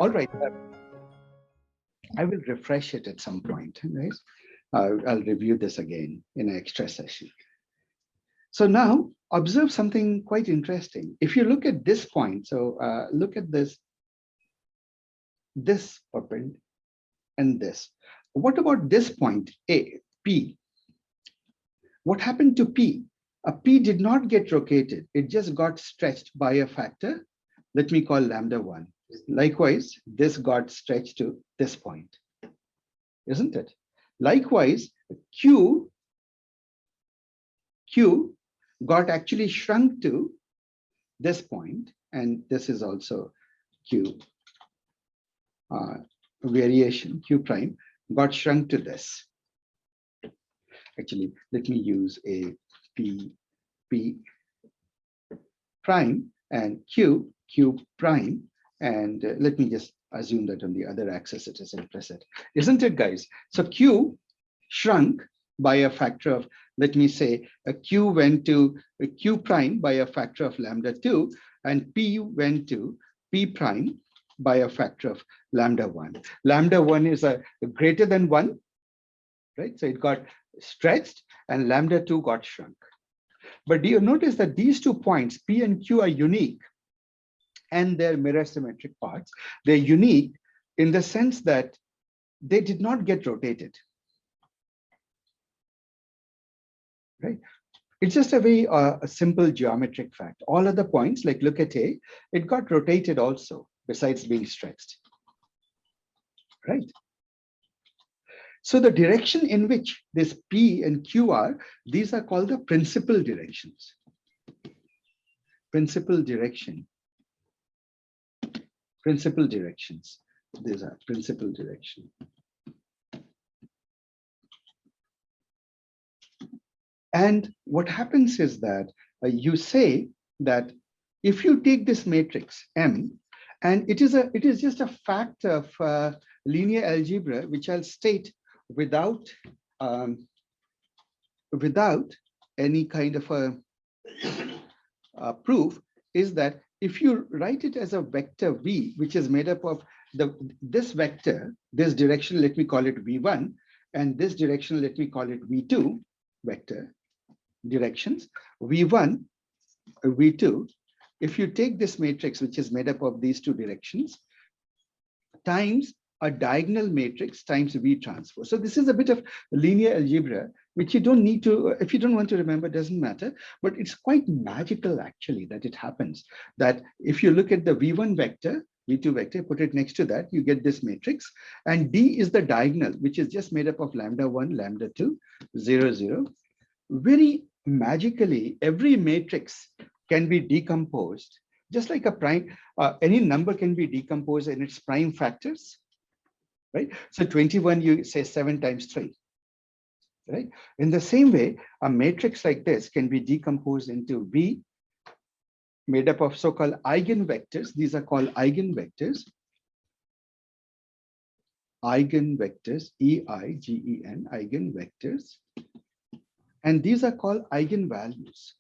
All right. I will refresh it at some point, right? I'll review this again in an extra session. So now observe something quite interesting. If you look at this point, so look at this perpend and this. What about this point, A, P? What happened to P? A P did not get rotated. It just got stretched by a factor. Let me call lambda 1. Likewise, this got stretched to this point, isn't it? Likewise, Q got actually shrunk to this point, and this is also Q variation, Q prime got shrunk to this. Actually, let me use a P prime and Q prime, and let me just assume that on the other axis it is implicit, isn't it, guys? So Q shrunk by a factor of, let me say, a Q went to a Q prime by a factor of lambda 2, and P went to P prime by a factor of lambda 1. Lambda 1 is a greater than 1, right? So it got stretched and lambda 2 got shrunk. But do you notice that these 2 points, P and Q, are unique and they're mirror symmetric parts? They're unique in the sense that they did not get rotated, right? It's just a very a simple geometric fact. All other points, like look at A, it got rotated also, besides being stretched, right? So the direction in which this P and Q are, these are called the principal directions. Principal directions. These are principal direction. And what happens is that you say that if you take this matrix M, and it is just a fact of linear algebra, which I'll state without any kind of a proof, is that if you write it as a vector V, which is made up of this vector, this direction, let me call it V1, and this direction, let me call it V2, vector directions, V1, V2. If you take this matrix, which is made up of these 2 directions, times a diagonal matrix times V transpose. So this is a bit of linear algebra, which you don't need to, if you don't want to remember, doesn't matter, but it's quite magical actually that it happens. That if you look at the V1 vector, V2 vector, put it next to that, you get this matrix, and D is the diagonal, which is just made up of lambda 1, lambda 2, 0, 0. Very magically, every matrix can be decomposed, just like a prime, any number can be decomposed in its prime factors, right? So 21, you say 7 times 3, right? In the same way, a matrix like this can be decomposed into V, made up of so-called eigenvectors. These are called eigenvectors. Eigenvectors, E-I-G-E-N, eigenvectors. And these are called eigenvalues.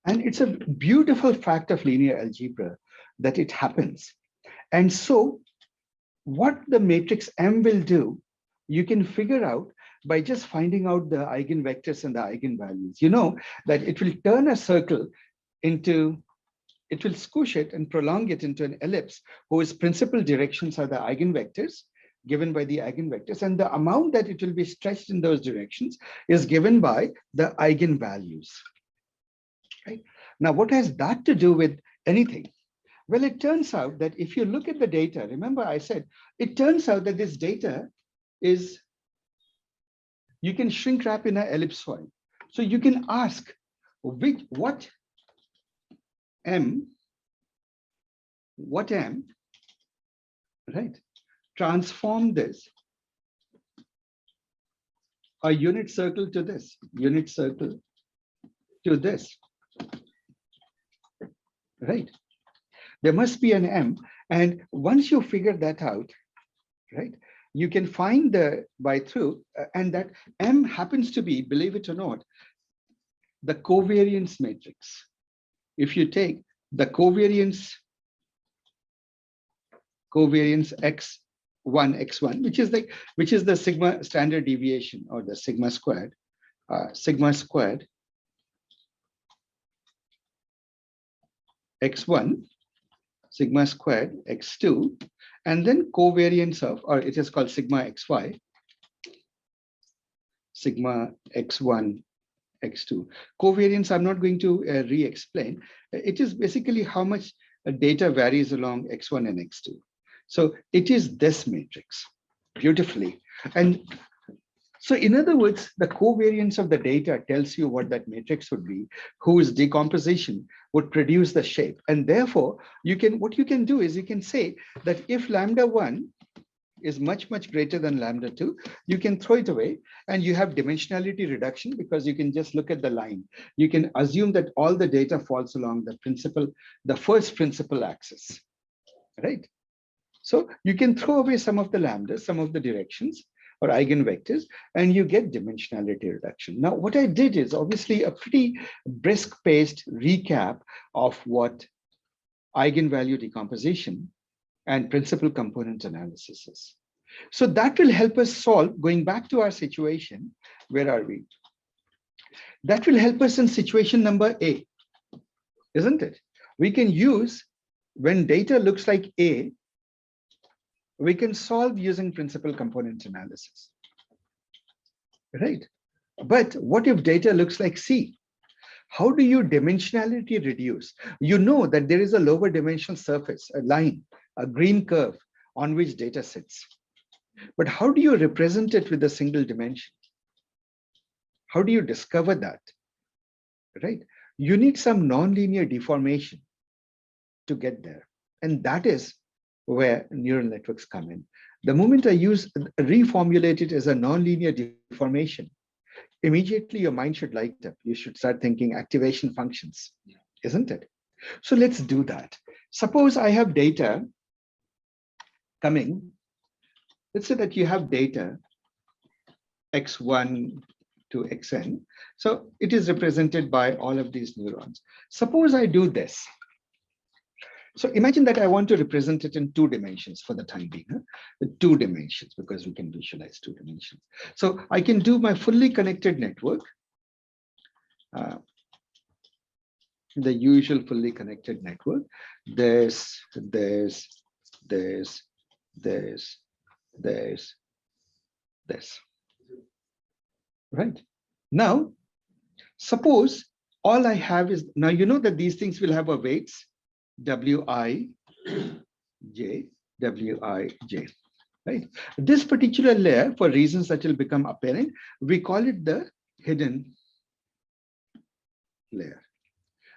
And it's a beautiful fact of linear algebra that it happens. And so what the matrix M will do, you can figure out by just finding out the eigenvectors and the eigenvalues. You know that it will turn a circle into, it will squish it and prolong it into an ellipse whose principal directions are the eigenvectors given by the eigenvectors, and the amount that it will be stretched in those directions is given by the eigenvalues. Right? Now, what has that to do with anything? Well, it turns out that if you look at the data, remember I said, it turns out that this data is, you can shrink wrap in an ellipsoid. So you can ask what M, right? Transform this, a unit circle to this, unit circle to this, right? There must be an M, and once you figure that out, right, you can find the by through, and that M happens to be, believe it or not, the covariance matrix. If you take the covariance x1, which is the sigma standard deviation, or the sigma squared x1, sigma squared x2, and then covariance of, or it is called sigma xy, sigma x1, x2. Covariance, I'm not going to re-explain. It is basically how much data varies along x1 and x2. So it is this matrix, beautifully. And so in other words, the covariance of the data tells you what that matrix would be, whose decomposition would produce the shape. And therefore, what you can do is you can say that if lambda1 is much, much greater than lambda2, you can throw it away and you have dimensionality reduction, because you can just look at the line. You can assume that all the data falls along the first principal axis, right? So you can throw away some of the lambdas, some of the directions or eigenvectors, and you get dimensionality reduction. Now, what I did is obviously a pretty brisk-paced recap of what eigenvalue decomposition and principal component analysis is. So that will help us solve, going back to our situation, where are we? That will help us in situation number A, isn't it? We can use, when data looks like A, we can solve using principal component analysis, right? But what if data looks like C? How do you dimensionality reduce? You know that there is a lower dimensional surface, a line, a green curve on which data sits. But how do you represent it with a single dimension? How do you discover that, right? You need some nonlinear deformation to get there. And that is where neural networks come in. The moment I reformulate it as a nonlinear deformation, immediately your mind should light up. You should start thinking activation functions, isn't it? So let's do that. Suppose I have data coming. Let's say that you have data x1 to xn. So it is represented by all of these neurons. Suppose I do this. So imagine that I want to represent it in 2 dimensions for the time being, the 2 dimensions, because we can visualize 2 dimensions. So I can do my fully connected network, the usual fully connected network. There's, right? Now, suppose all I have is, now you know that these things will have a weights, Wij, Wij, right? This particular layer, for reasons that will become apparent, we call it the hidden layer.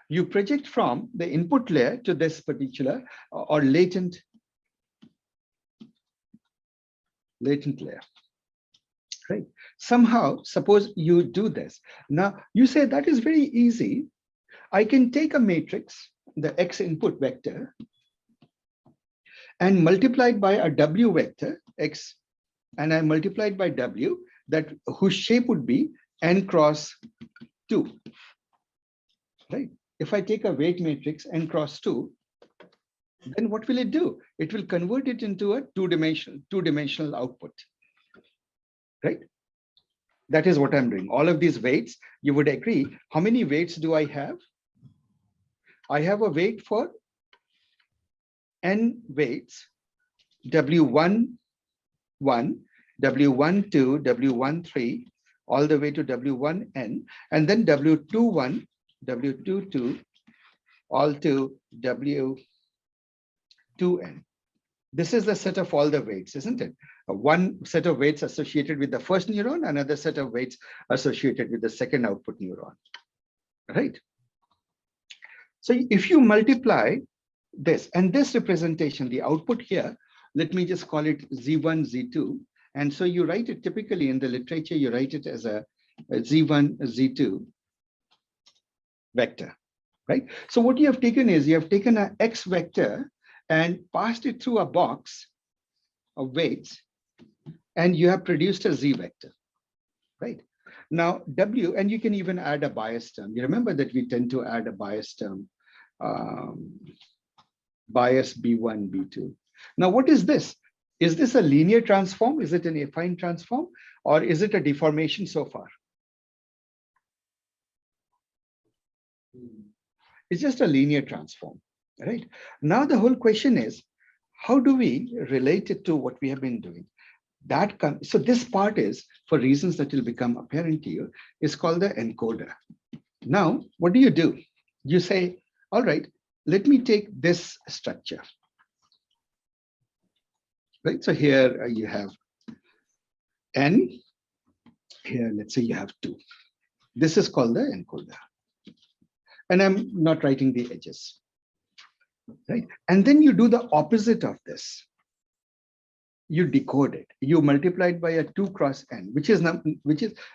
You project from the input layer to this particular or latent layer, right? Somehow, suppose you do this. Now, you say that is very easy. I can take a matrix, the X input vector, and multiply it by a W vector, X, and I multiplied by W, that whose shape would be n cross 2, right? If I take a weight matrix n cross 2, then what will it do? It will convert it into a two-dimensional output, right? That is what I'm doing. All of these weights, you would agree. How many weights do I have? I have a weight for n weights, W11, W12, W13, all the way to W1n, and then W21, W22, all to W2n. This is the set of all the weights, isn't it? One set of weights associated with the first neuron, another set of weights associated with the second output neuron, right? So if you multiply this and this representation, the output here, let me just call it Z1, Z2. And so you write it typically in the literature, you write it as a Z1, Z2 vector, right? So what you have taken is you have taken an X vector and passed it through a box of weights, and you have produced a Z vector, right? Now W, and you can even add a bias term. You remember that we tend to add a bias term bias B1, B2. Now, what is this? Is this a linear transform? Is it an affine transform? Or is it a deformation so far? It's just a linear transform, right? Now, the whole question is, how do we relate it to what we have been doing? So this part is, for reasons that will become apparent to you, is called the encoder. Now, what do? You say, all right, let me take this structure. Right, so here you have N, here let's say you have 2. This is called the encoder. And I'm not writing the edges. Right, and then you do the opposite of this. You decode it. You multiply it by a 2 cross N, which is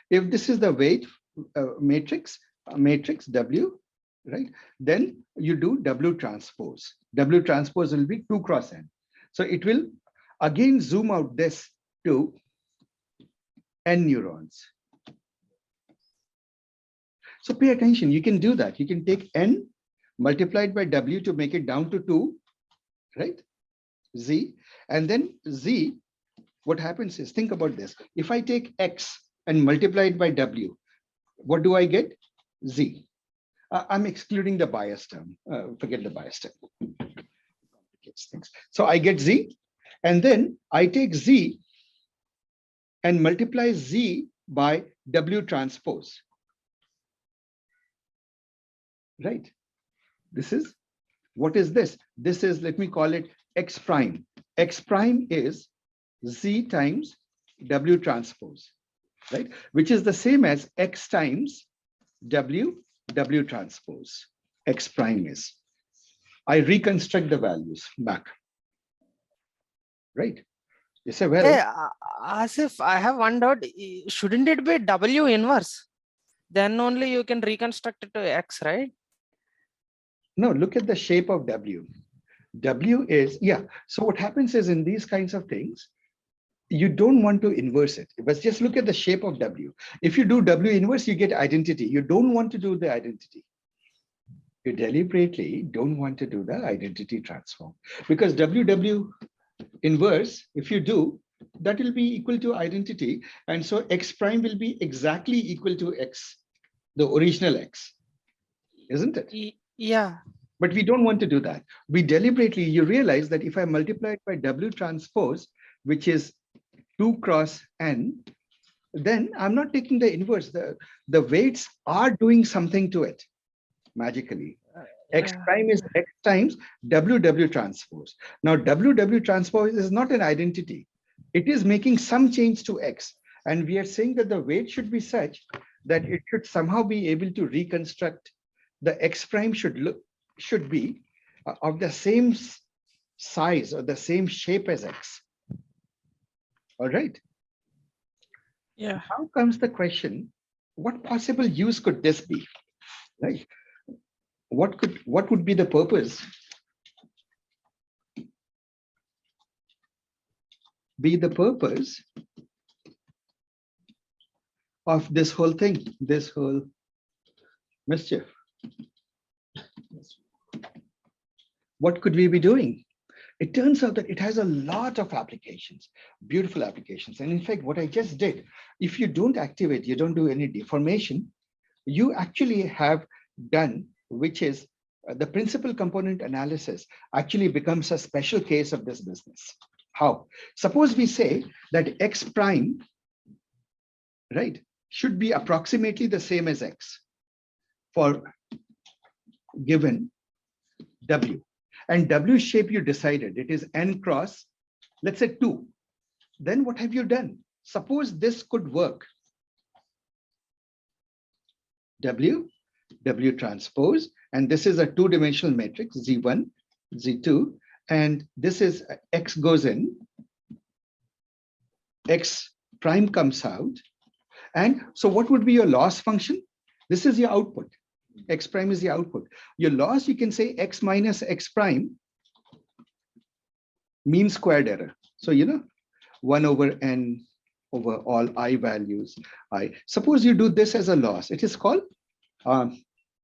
if this is the weight matrix W, right? Then you do W transpose. W transpose will be 2 cross N. So it will again zoom out this to N neurons. So pay attention. You can do that. You can take N multiplied by W to make it down to 2, right? Z, and then Z, what happens is, think about this. If I take X and multiply it by W, what do I get? Z. I'm excluding the bias term. Forget the bias term. Complicates things. So I get Z, and then I take Z and multiply Z by W transpose. Right? What is this? This is, let me call it X prime. X prime is Z times W transpose, right? Which is the same as X times W transpose. X prime is. I reconstruct the values back. Right? You say, well, hey, Asif, I have one doubt. Shouldn't it be W inverse? Then only you can reconstruct it to X, right? No, look at the shape of W. W is, yeah. So what happens is, in these kinds of things, you don't want to inverse it, but just look at the shape of W. If you do W inverse, you get identity. You don't want to do the identity. You deliberately don't want to do the identity transform, because W inverse, if you do, that will be equal to identity. And so X prime will be exactly equal to X, the original X, isn't it? Yeah. But we don't want to do that. We deliberately, you realize that if I multiply it by W transpose, which is 2 cross N, then I'm not taking the inverse. The weights are doing something to it magically. X prime is X times W transpose. Now, W transpose is not an identity. It is making some change to X. And we are saying that the weight should be such that it should somehow be able to reconstruct. The X prime should be of the same size or the same shape as X. All right. Yeah. Now comes the question, what possible use could this be? Right? What would be the purpose? Be the purpose of this whole thing, this whole mischief? What could we be doing? It turns out that it has a lot of applications, beautiful applications. And in fact, what I just did, if you don't activate, you don't do any deformation, you actually have done, which is the principal component analysis actually becomes a special case of this business. How? Suppose we say that X prime, right, should be approximately the same as X for given W. And W shape you decided, it is N cross, let's say 2. Then what have you done? Suppose this could work. W transpose, and this is a 2-dimensional matrix, Z1, Z2, and this is X goes in, X prime comes out. And so what would be your loss function? This is your output. X prime is the output. Your loss, you can say X minus X prime, mean squared error. So, 1 over N over all I values, I. Suppose you do this as a loss. It is called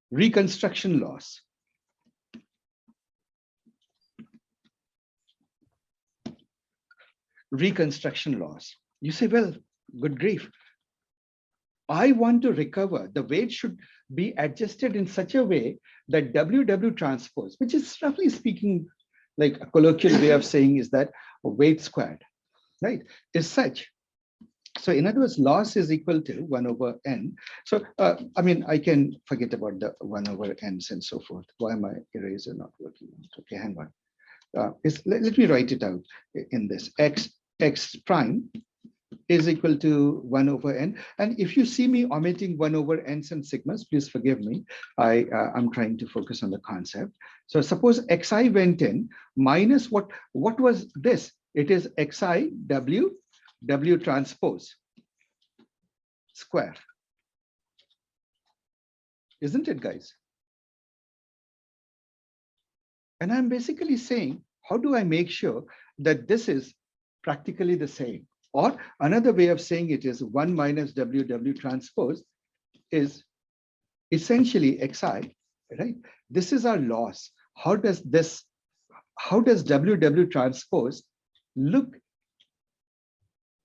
reconstruction loss. reconstruction loss. You say, well, good grief. I want to recover. The weight should be adjusted in such a way that WW transpose, which is roughly speaking, like a colloquial way of saying is that weight squared, right, is such. So in other words, loss is equal to 1 over n. So, I mean, I can forget about the 1 over n's and so forth. Why my eraser not working? Okay, hang on. Let me write it out in this. X prime is equal to 1 over n. And if you see me omitting 1 over n's and sigmas, please forgive me. I'm trying to focus on the concept. So suppose xi went in minus what was this? It is xi w transpose square. Isn't it, guys? And I'm basically saying, how do I make sure that this is practically the same? Or another way of saying it is 1 minus w transpose is essentially xi, right? This is our loss. How does w transpose look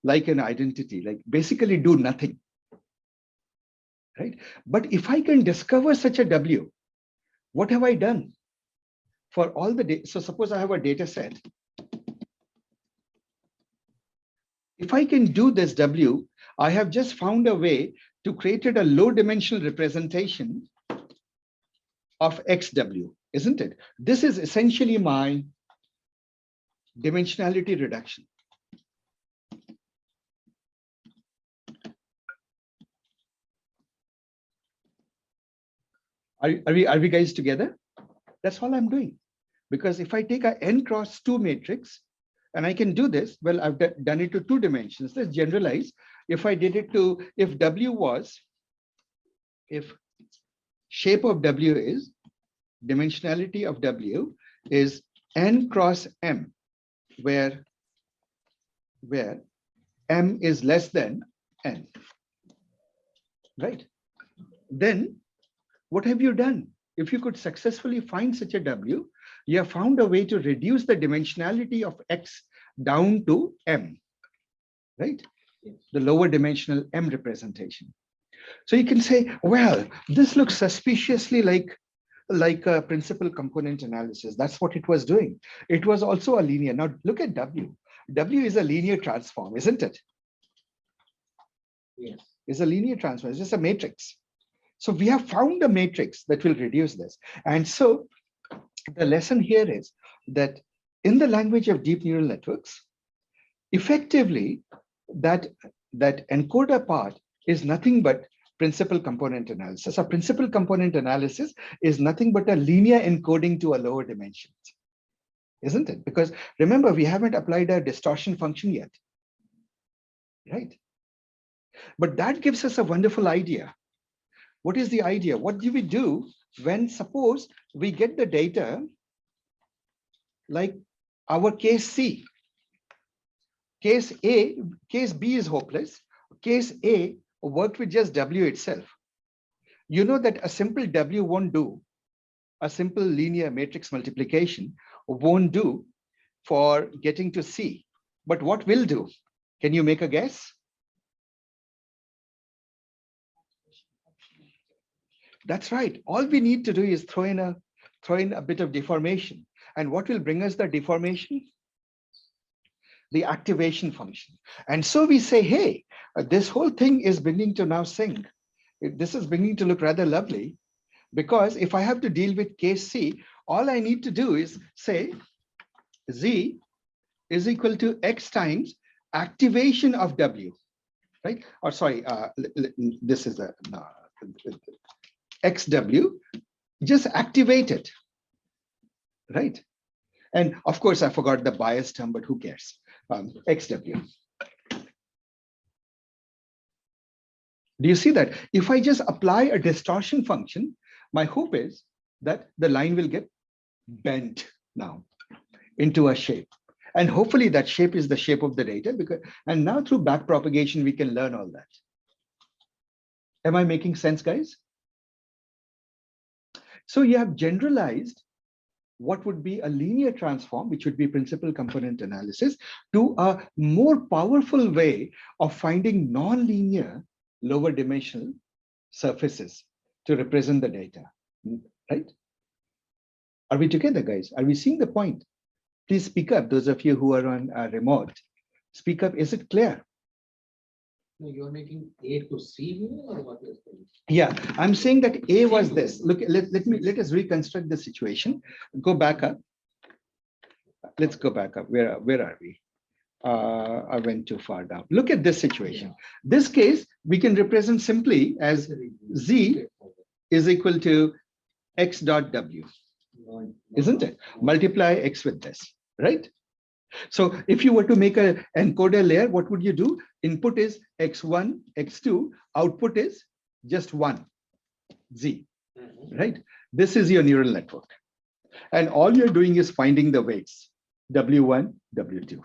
like an identity, like basically do nothing, right? But if I can discover such a w, what have I done? For all the data, so suppose I have a data set. If I can do this W, I have just found a way to create a low dimensional representation of XW, isn't it? This is essentially my dimensionality reduction. Are we guys together? That's all I'm doing. Because if I take a n cross 2 matrix, and I can do this, well, I've done it to 2 dimensions. Let's generalize. If I did it to, if W was, if shape of W is, dimensionality of W is n cross m, where m is less than n, right? Then what have you done? If you could successfully find such a W, you have found a way to reduce the dimensionality of X down to M, right? The lower dimensional M representation. So you can say, well, this looks suspiciously like a principal component analysis. That's what it was doing. It was also a linear. Now look at W. W is a linear transform, isn't it? Yes. It's a linear transform. It's just a matrix. So we have found a matrix that will reduce this. And so the lesson here is that in the language of deep neural networks, effectively, that encoder part is nothing but principal component analysis. A principal component analysis is nothing but a linear encoding to a lower dimensions, isn't it? Because remember, we haven't applied a distortion function yet, right? But that gives us a wonderful idea. What is the idea? What do we do when, suppose, we get the data like our case C? Case A, case B is hopeless. Case A worked with just W itself. You know that a simple W won't do. A simple linear matrix multiplication won't do for getting to C. But what will do? Can you make a guess? That's right. All we need to do is throw in a bit of deformation. And what will bring us the deformation? The activation function. And so we say, hey, this whole thing is beginning to now sync. This is beginning to look rather lovely, because if I have to deal with case C, all I need to do is say Z is equal to X times activation of W, right? Or sorry, this is a XW, just activate it, right? And of course, I forgot the bias term, but who cares? XW. Do you see that? If I just apply a distortion function, my hope is that the line will get bent now into a shape. And hopefully that shape is the shape of the data, and now through back propagation, we can learn all that. Am I making sense, guys? So you have generalized what would be a linear transform, which would be principal component analysis, to a more powerful way of finding non-linear lower dimensional surfaces to represent the data, right? Are we together, guys? Are we seeing the point? Please speak up, those of you who are on remote. Speak up, is it clear? No, you're making A to C here, or what is it? Yeah, I'm saying that A was this. Look, let us reconstruct the situation. Go back up. Let's go back up. Where are we? I went too far down. Look at this situation. This case, we can represent simply as Z is equal to X dot W, isn't it? Multiply X with this, right? So if you were to make an encoder layer, what would you do? Input is X1, X2, output is just one, Z, right? This is your neural network. And all you're doing is finding the weights, W1, W2.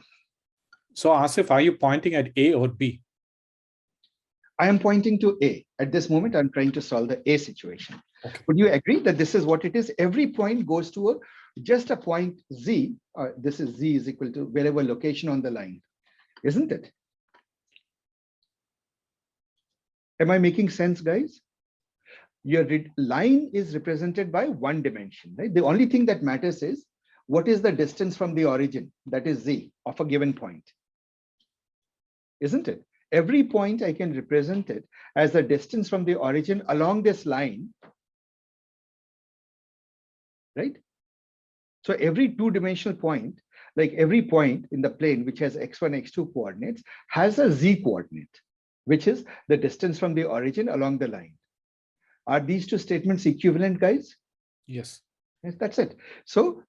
So Asif, are you pointing at A or B? I am pointing to A. At this moment, I'm trying to solve the A situation. Okay. Would you agree that this is what it is? Every point goes to just a point Z. This is Z is equal to wherever location on the line, isn't it? Am I making sense, guys? Your line is represented by one dimension, right? The only thing that matters is what is the distance from the origin, that is Z, of a given point, isn't it? Every point I can represent it as the distance from the origin along this line, right? So every two-dimensional point, like every point in the plane which has x1, x2 coordinates, has a Z coordinate, which is the distance from the origin along the line. Are these two statements equivalent, guys? Yes. Yes, that's it. So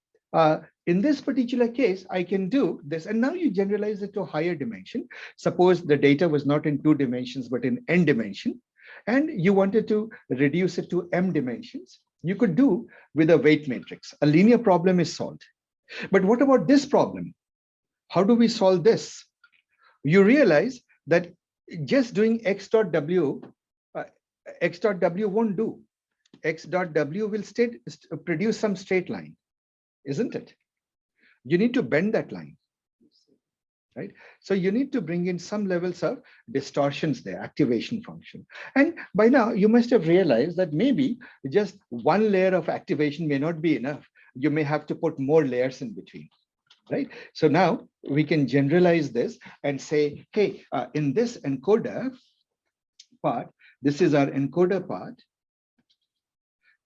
in this particular case, I can do this, and now you generalize it to a higher dimension. Suppose the data was not in 2 dimensions, but in n dimension, and you wanted to reduce it to m dimensions. You could do with a weight matrix. A linear problem is solved. But what about this problem? How do we solve this? You realize that just doing x dot w won't do. X dot w will produce some straight line, isn't it? You need to bend that line, right? So you need to bring in some levels of distortions there, activation function. And by now you must have realized that maybe just one layer of activation may not be enough. You may have to put more layers in between, right? So now we can generalize this and say, hey, in this encoder part, this is our encoder part.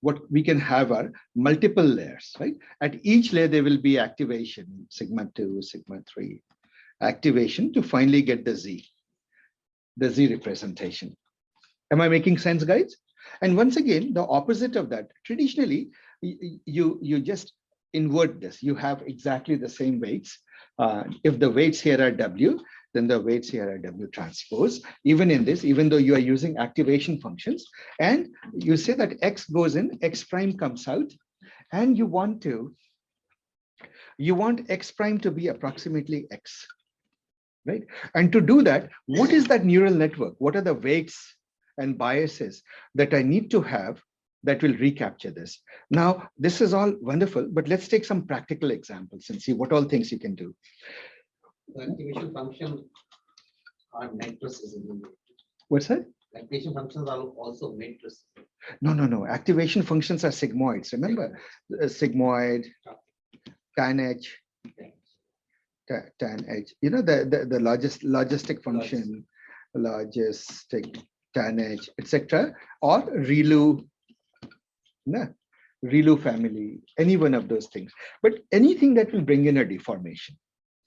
What we can have are multiple layers, right? At each layer, there will be activation, sigma 2, sigma 3, activation to finally get the Z representation. Am I making sense, guys? And once again, the opposite of that, traditionally, you just invert this. You have exactly the same weights. If the weights here are W, then the weights here are W transpose. Even in this, even though you are using activation functions, and you say that X goes in, X prime comes out, and you want X prime to be approximately X, right? And to do that, what is that neural network? What are the weights and biases that I need to have that will recapture this? Now, this is all wonderful, but let's take some practical examples and see what all things you can do. The activation function are matrices. What's that? Activation functions are also matrices. No. Activation functions are sigmoids. Remember, sigmoid, tan H, tan H. You know the logistic function, logistic, tan H, etc. Or ReLU, ReLU family. Any one of those things. But anything that will bring in a deformation.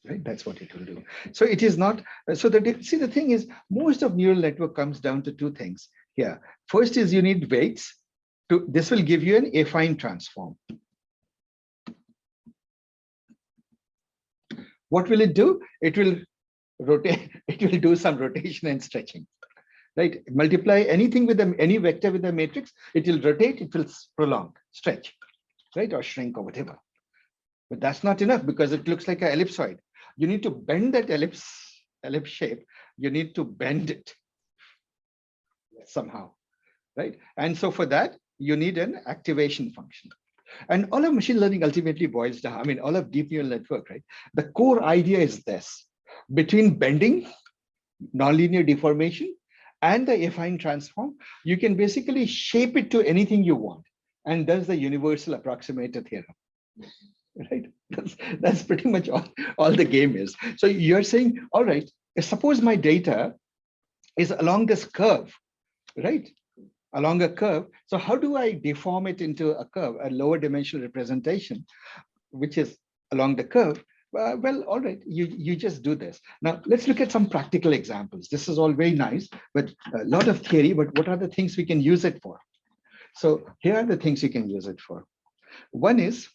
Right, that's what it will do. So it is not, so that, see, the thing is, most of neural network comes down to two things here. First is you need weights. This will give you an affine transform. What will it do? It will rotate, it will do some rotation and stretching. Right, multiply anything with any vector with a matrix, it will rotate, it will prolong, stretch, right, or shrink or whatever. But that's not enough because it looks like an ellipsoid. You need to bend that ellipse shape. You need to bend it somehow, right? And so for that, you need an activation function. And all of machine learning ultimately boils down, I mean, all of deep neural network, right? The core idea is this: between bending, nonlinear deformation, and the affine transform, you can basically shape it to anything you want. And that's the universal approximator theorem, right? That's pretty much all the game is. So you're saying, all right, suppose my data is along this curve, right? Along a curve. So how do I deform it into a curve, a lower dimensional representation, which is along the curve? Well, all right, you just do this. Now, let's look at some practical examples. This is all very nice, but a lot of theory, but what are the things we can use it for? So here are the things you can use it for. One is,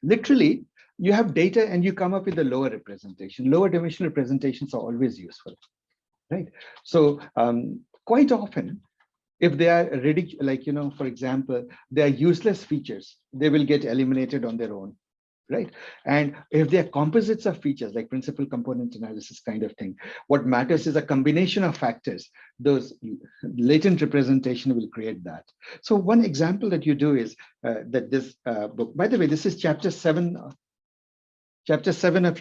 literally, you have data and you come up with a lower representation. Lower dimensional representations are always useful, right? So quite often, if they are ridiculous, like, you know, for example, they are useless features, they will get eliminated on their own, right? And if they are composites of features, like principal component analysis kind of thing, what matters is a combination of factors. Those latent representation will create that. So one example that you do is that this book, by the way, this is chapter 7 of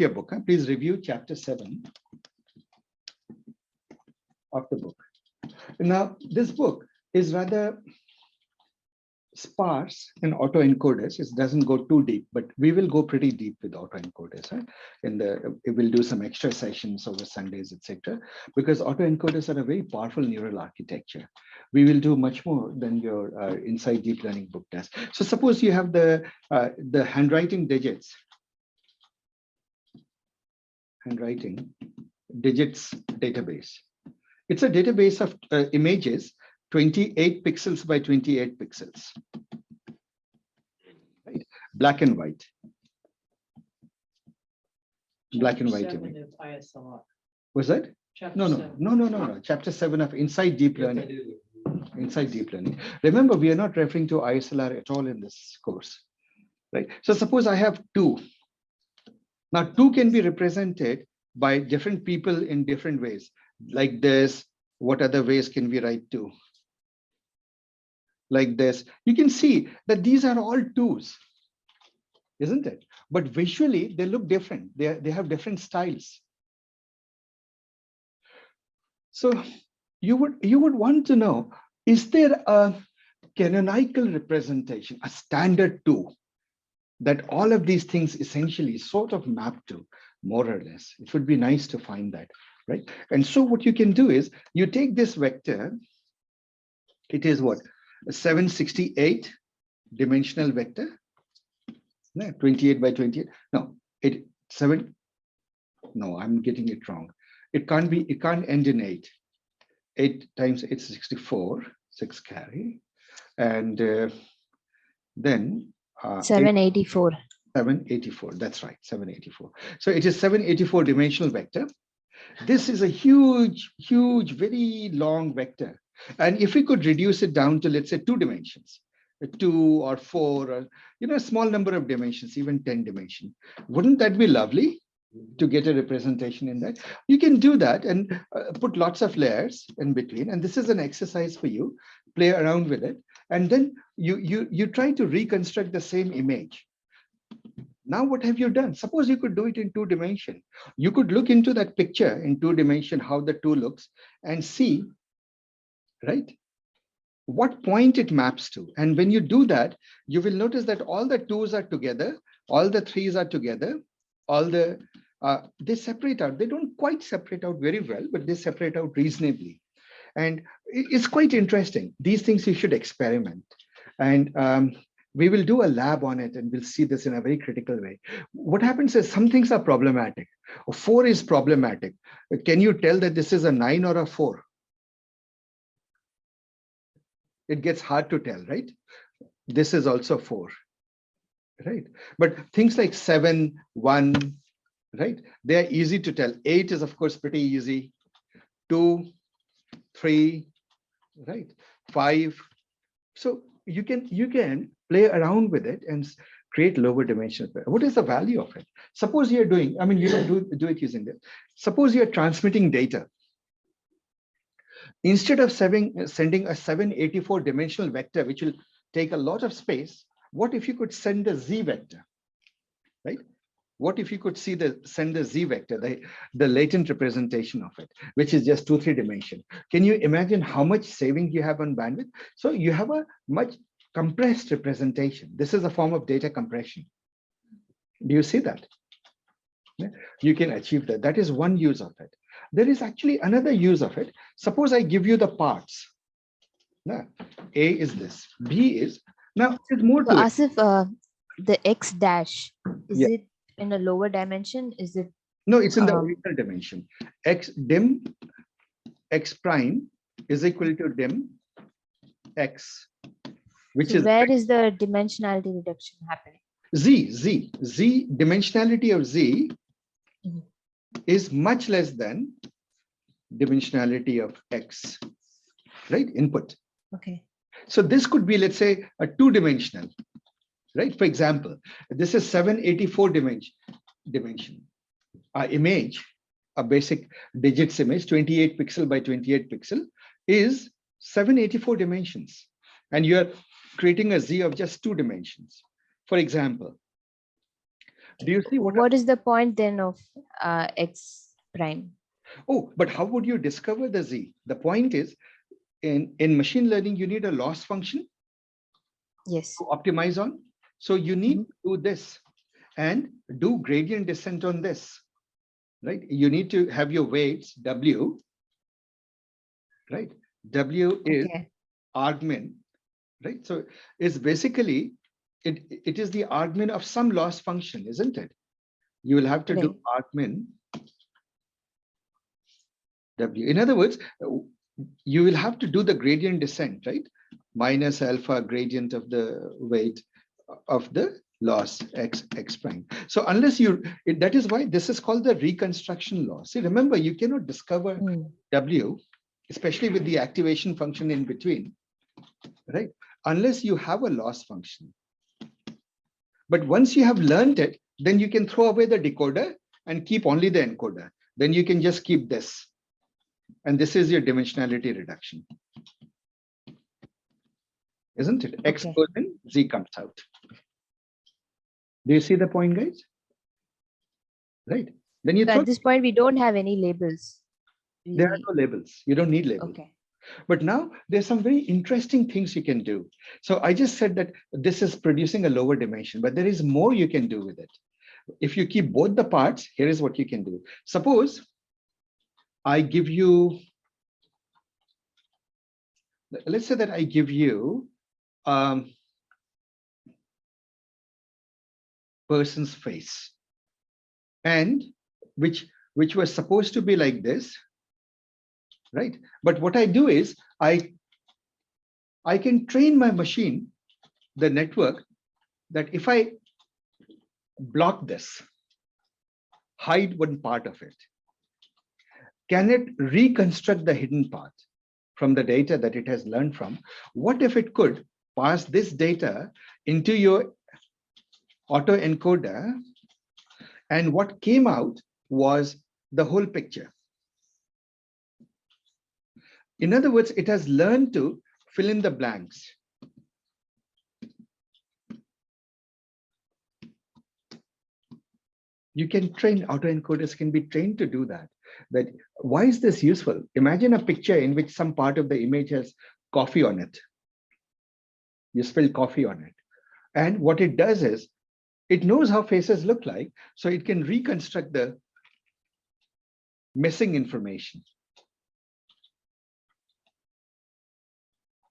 your book. Huh? Please review chapter 7 of the book. Now, this book is rather sparse in autoencoders. It doesn't go too deep, but we will go pretty deep with autoencoders. Right? We'll do some extra sessions over Sundays, etc. Because autoencoders are a very powerful neural architecture. We will do much more than your Inside Deep Learning book does. So suppose you have the handwriting digits database. It's a database of images, 28 pixels by 28 pixels, right? Black and white. Black and white image. Was that? No. Chapter 7 of Inside Deep Learning. Inside Deep Learning. Remember, we are not referring to ISLR at all in this course, right? So suppose I have 2. Now 2 can be represented by different people in different ways. Like this, what other ways can we write 2? Like this, you can see that these are all 2s, isn't it? But visually, they look different. They have different styles. So you would want to know, is there a canonical representation, a standard 2, that all of these things essentially sort of map to, more or less? It would be nice to find that, right? And so what you can do is, you take this vector, it is what? A 768 dimensional vector, no, 28 by 28. No, I'm getting it wrong. It can't end in 8. 8 times 8 is 64, 6 carry, and then 784. 784. That's right, 784. So it is 784 dimensional vector. This is a huge, very long vector. And if we could reduce it down to, let's say, 2 dimensions, 2 or 4, or, you know, a small number of dimensions, even 10 dimension, wouldn't that be lovely to get a representation in that? You can do that and put lots of layers in between. And this is an exercise for you. Play around with it. And then you try to reconstruct the same image. Now, what have you done? Suppose you could do it in 2 dimensions. You could look into that picture in 2 dimensions, how the 2 looks, and see, right, what point it maps to. And when you do that, you will notice that all the 2s are together, all the 3s are together, all the, they separate out. They don't quite separate out very well, but they separate out reasonably. And it's quite interesting. These things you should experiment. And we will do a lab on it, and we'll see this in a very critical way. What happens is some things are problematic. 4 is problematic. Can you tell that this is a 9 or a 4? It gets hard to tell, right? This is also 4, right? But things like 7, 1, right? They are easy to tell. 8 is, of course, pretty easy. 2, 3, right? 5. So you can play around with it and create lower dimensional. What is the value of it? Suppose you're doing, I mean, you don't do it using this. Suppose you're transmitting data. Instead of sending a 784 dimensional vector, which will take a lot of space, What if you could send a Z vector, right? What if you could send a Z vector, the latent representation of it, which is just 2-3 dimension? Can you imagine how much saving you have on bandwidth? So you have a much compressed representation. This is a form of data compression. Do you see that? You can achieve that. That is one use of it. There is actually another use of it. Suppose I give you the parts. Now, A is this, B is, now there's more So to it. Asif, the X dash, is Yeah. it in a lower dimension? Is it No, it's in the um, original dimension. X dim X prime is equal to dim X, which so is where is the dimensionality reduction happening? Z dimensionality of Z Mhm. is much less than dimensionality of X, right? Input. Okay. So this could be, let's say, a 2-dimensional, right? For example, this is 784 dimension. Our image, a basic digits image, 28 pixel by 28 pixel, is 784 dimensions. And you're creating a Z of just 2 dimensions. For example, do you see What is the point then of X prime? Oh, but how would you discover the Z? The point is, in machine learning, you need a loss function Yes. to optimize on. So you need to do this and do gradient descent on this, right? You need to have your weights W, right? W is Okay. argmin, right? So it's basically, it is the argmin of some loss function, isn't it? You will have to do argmin W. In other words, you will have to do the gradient descent, right? Minus alpha gradient of the weight of the loss X prime. So unless that is why this is called the reconstruction loss. See, remember, you cannot discover W, especially with the activation function in between, right? Unless you have a loss function. But once you have learned it, then you can throw away the decoder and keep only the encoder. Then you can just keep this. And this is your dimensionality reduction. Isn't it? X goes in, Z comes out. Do you see the point, guys? Right. Then you So throw. at this point, we don't have any labels. There are no labels. You don't need labels. Okay. But now there's some very interesting things you can do. So I just said that this is producing a lower dimension, but there is more you can do with it. If you keep both the parts, here is what you can do. Suppose I give you, let's say that I give you person's face, and which was supposed to be like this, right? But what I do is I can train my machine, the network, that if I block this, hide one part of it, can it reconstruct the hidden part from the data that it has learned from? What if it could pass this data into your autoencoder, and what came out was the whole picture? In other words, it has learned to fill in the blanks. You can train, autoencoders can be trained to do that. That why is this useful? Imagine a picture in which some part of the image has coffee on it. You spilled coffee on it. And what it does is, it knows how faces look like, so it can reconstruct the missing information.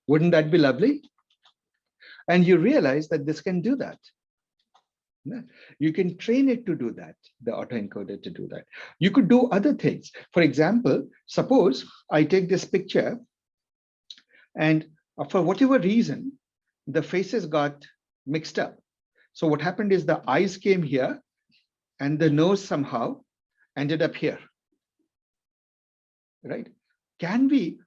Wouldn't that be lovely? And you realize that this can do that. You can train it to do that, the autoencoder to do that. You could do other things. For example, suppose I take this picture and for whatever reason, the faces got mixed up. So what happened is the eyes came here and the nose somehow ended up here, right? Can we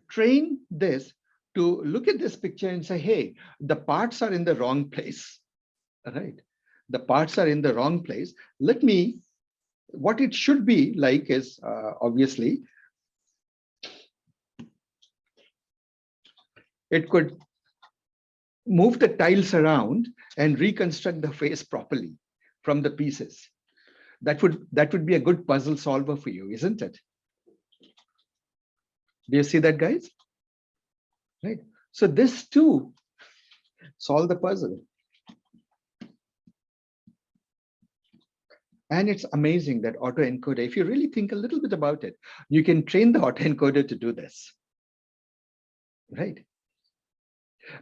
train this to look at this picture and say, hey, the parts are in the wrong place, right? The parts are in the wrong place. Let me, what it should be like is obviously, it could move the tiles around and reconstruct the face properly from the pieces. That would be a good puzzle solver for you, isn't it? Do you see that, guys? Right. So this too solve the puzzle. And it's amazing that autoencoder, if you really think a little bit about it, you can train the autoencoder to do this. Right?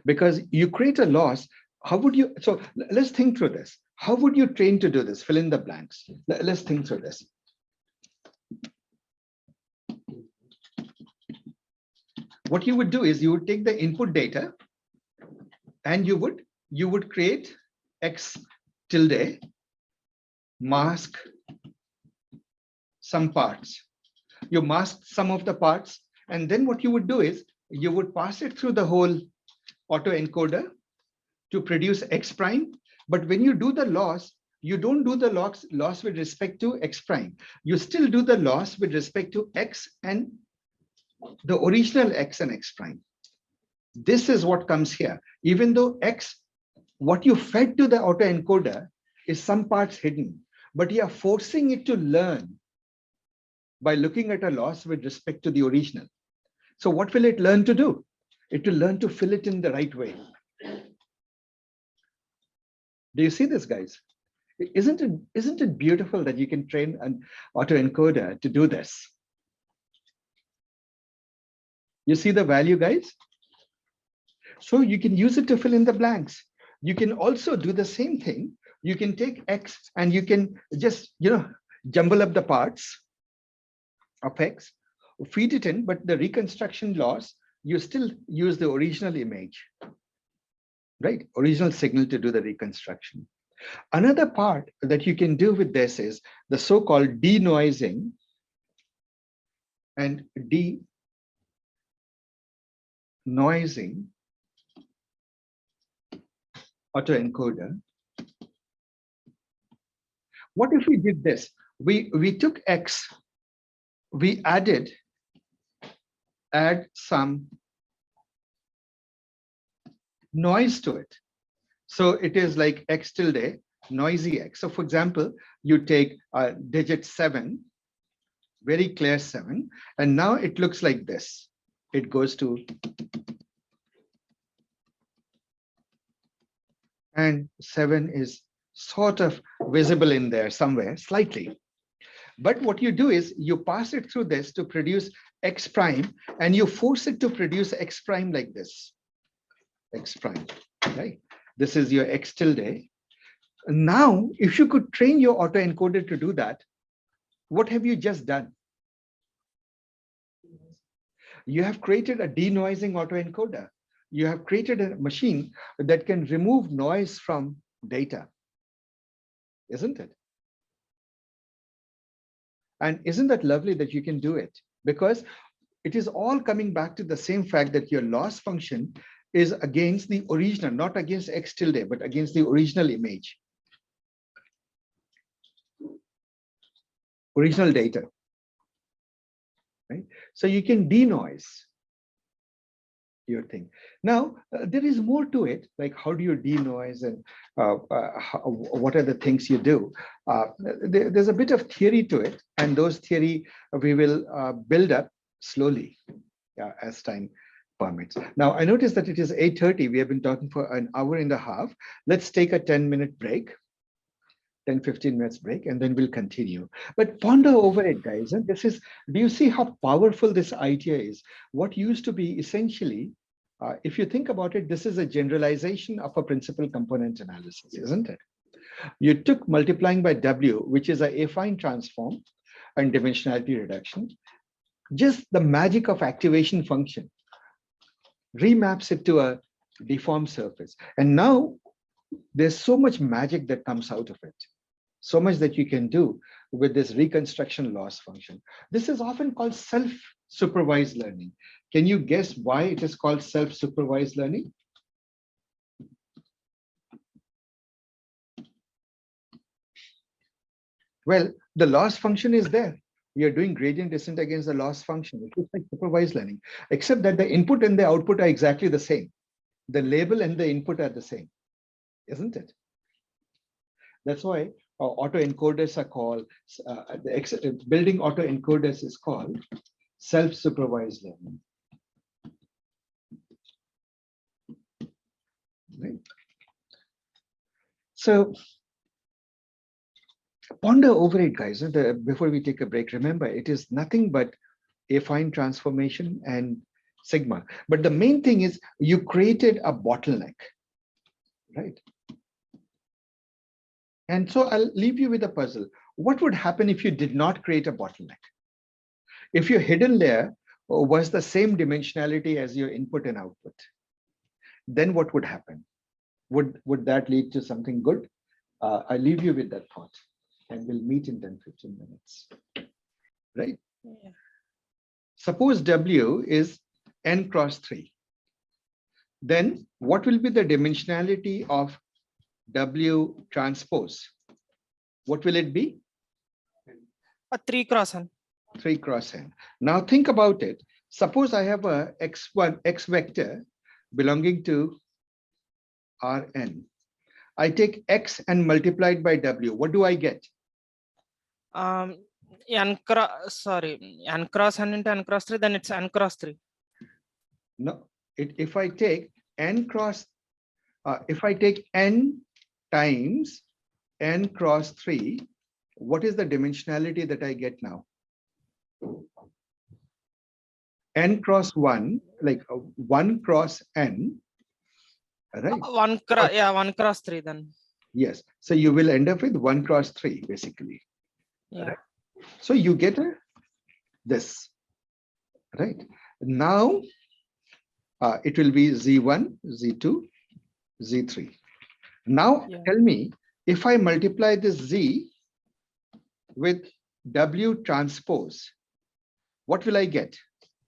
Because you create a loss. How would you, so let's think through this. How would you train to do this? Fill in the blanks. Let's think through this. What you would do is you would take the input data and you would create X tilde, mask some parts. You mask some of the parts, and then what you would do is you would pass it through the whole autoencoder to produce X prime. But when you do the loss, you don't do the loss with respect to X prime. You still do the loss with respect to X and the original X and X prime. This is what comes here. Even though X, what you fed to the autoencoder is some parts hidden, but you are forcing it to learn by looking at a loss with respect to the original. So what will it learn to do? It will learn to fill it in the right way. Do you see this, guys? Isn't it beautiful that you can train an autoencoder to do this? You see the value, guys? So you can use it to fill in the blanks. You can also do the same thing. You can take X and you can just, jumble up the parts of X, feed it in, but the reconstruction loss, you still use the original image, right? Original signal to do the reconstruction. Another part that you can do with this is the so-called denoising and denoising autoencoder. What if we did this? We took X, we add some noise to it. So it is like X tilde, noisy X. So for example, you take digit 7, very clear 7, and now it looks like this. It goes to, and 7 is sort of visible in there somewhere, slightly. But what you do is you pass it through this to produce X prime, and you force it to produce X prime like this. X prime, right? This is your X tilde. Now, if you could train your autoencoder to do that, what have you just done? You have created a denoising autoencoder. You have created a machine that can remove noise from data, isn't it? And isn't that lovely that you can do it? Because it is all coming back to the same fact that your loss function is against the original, not against X tilde, but against the original image. Original data, right? So you can denoise your thing. Now, there is more to it, like how do you denoise and what are the things you do? There's a bit of theory to it, and those theory we will build up slowly as time permits. Now, I noticed that it is 8:30. We have been talking for an hour and a half. Let's take a 10-minute break. 10-15 minutes break, and then we'll continue. But ponder over it, guys. And this is, do you see how powerful this idea is? What used to be essentially, if you think about it, this is a generalization of a principal component analysis, isn't it? You took multiplying by W, which is a affine transform and dimensionality reduction, just the magic of activation function, remaps it to a deformed surface. And now there's so much magic that comes out of it. So much that you can do with this reconstruction loss function. This is often called self-supervised learning. Can you guess why it is called self-supervised learning? Well, the loss function is there. We are doing gradient descent against the loss function. It looks like supervised learning, except that the input and the output are exactly the same. the label and the input are the same, isn't it? That's why autoencoders are called, building autoencoders is called self-supervised learning. Right? So ponder over it, guys. Before we take a break, remember, it is nothing but affine transformation and sigma. But the main thing is you created a bottleneck, right? And so I'll leave you with a puzzle. What would happen if you did not create a bottleneck? If your hidden layer was the same dimensionality as your input and output, then what would happen? Would that lead to something good? I leave you with that thought, and we'll meet in 10-15 minutes, right? Yeah. Suppose W is n cross 3. Then what will be the dimensionality of W transpose? What will it be? A 3 cross n. 3 cross n. Now think about it. Suppose I have a x vector belonging to Rn. I take x and multiply it by W. What do I get? N cross n into n cross 3, then it's n cross 3. No, if I take n cross, if I take n times n cross 3, what is the dimensionality that I get now? N cross 1, like 1 cross n, right? 1 cross 3 then. Yes. So you will end up with 1 cross 3, basically. Yeah. Right. So you get this, right? Now it will be Z1, Z2, Z3. Now tell me, if I multiply this Z with W transpose, what will I get?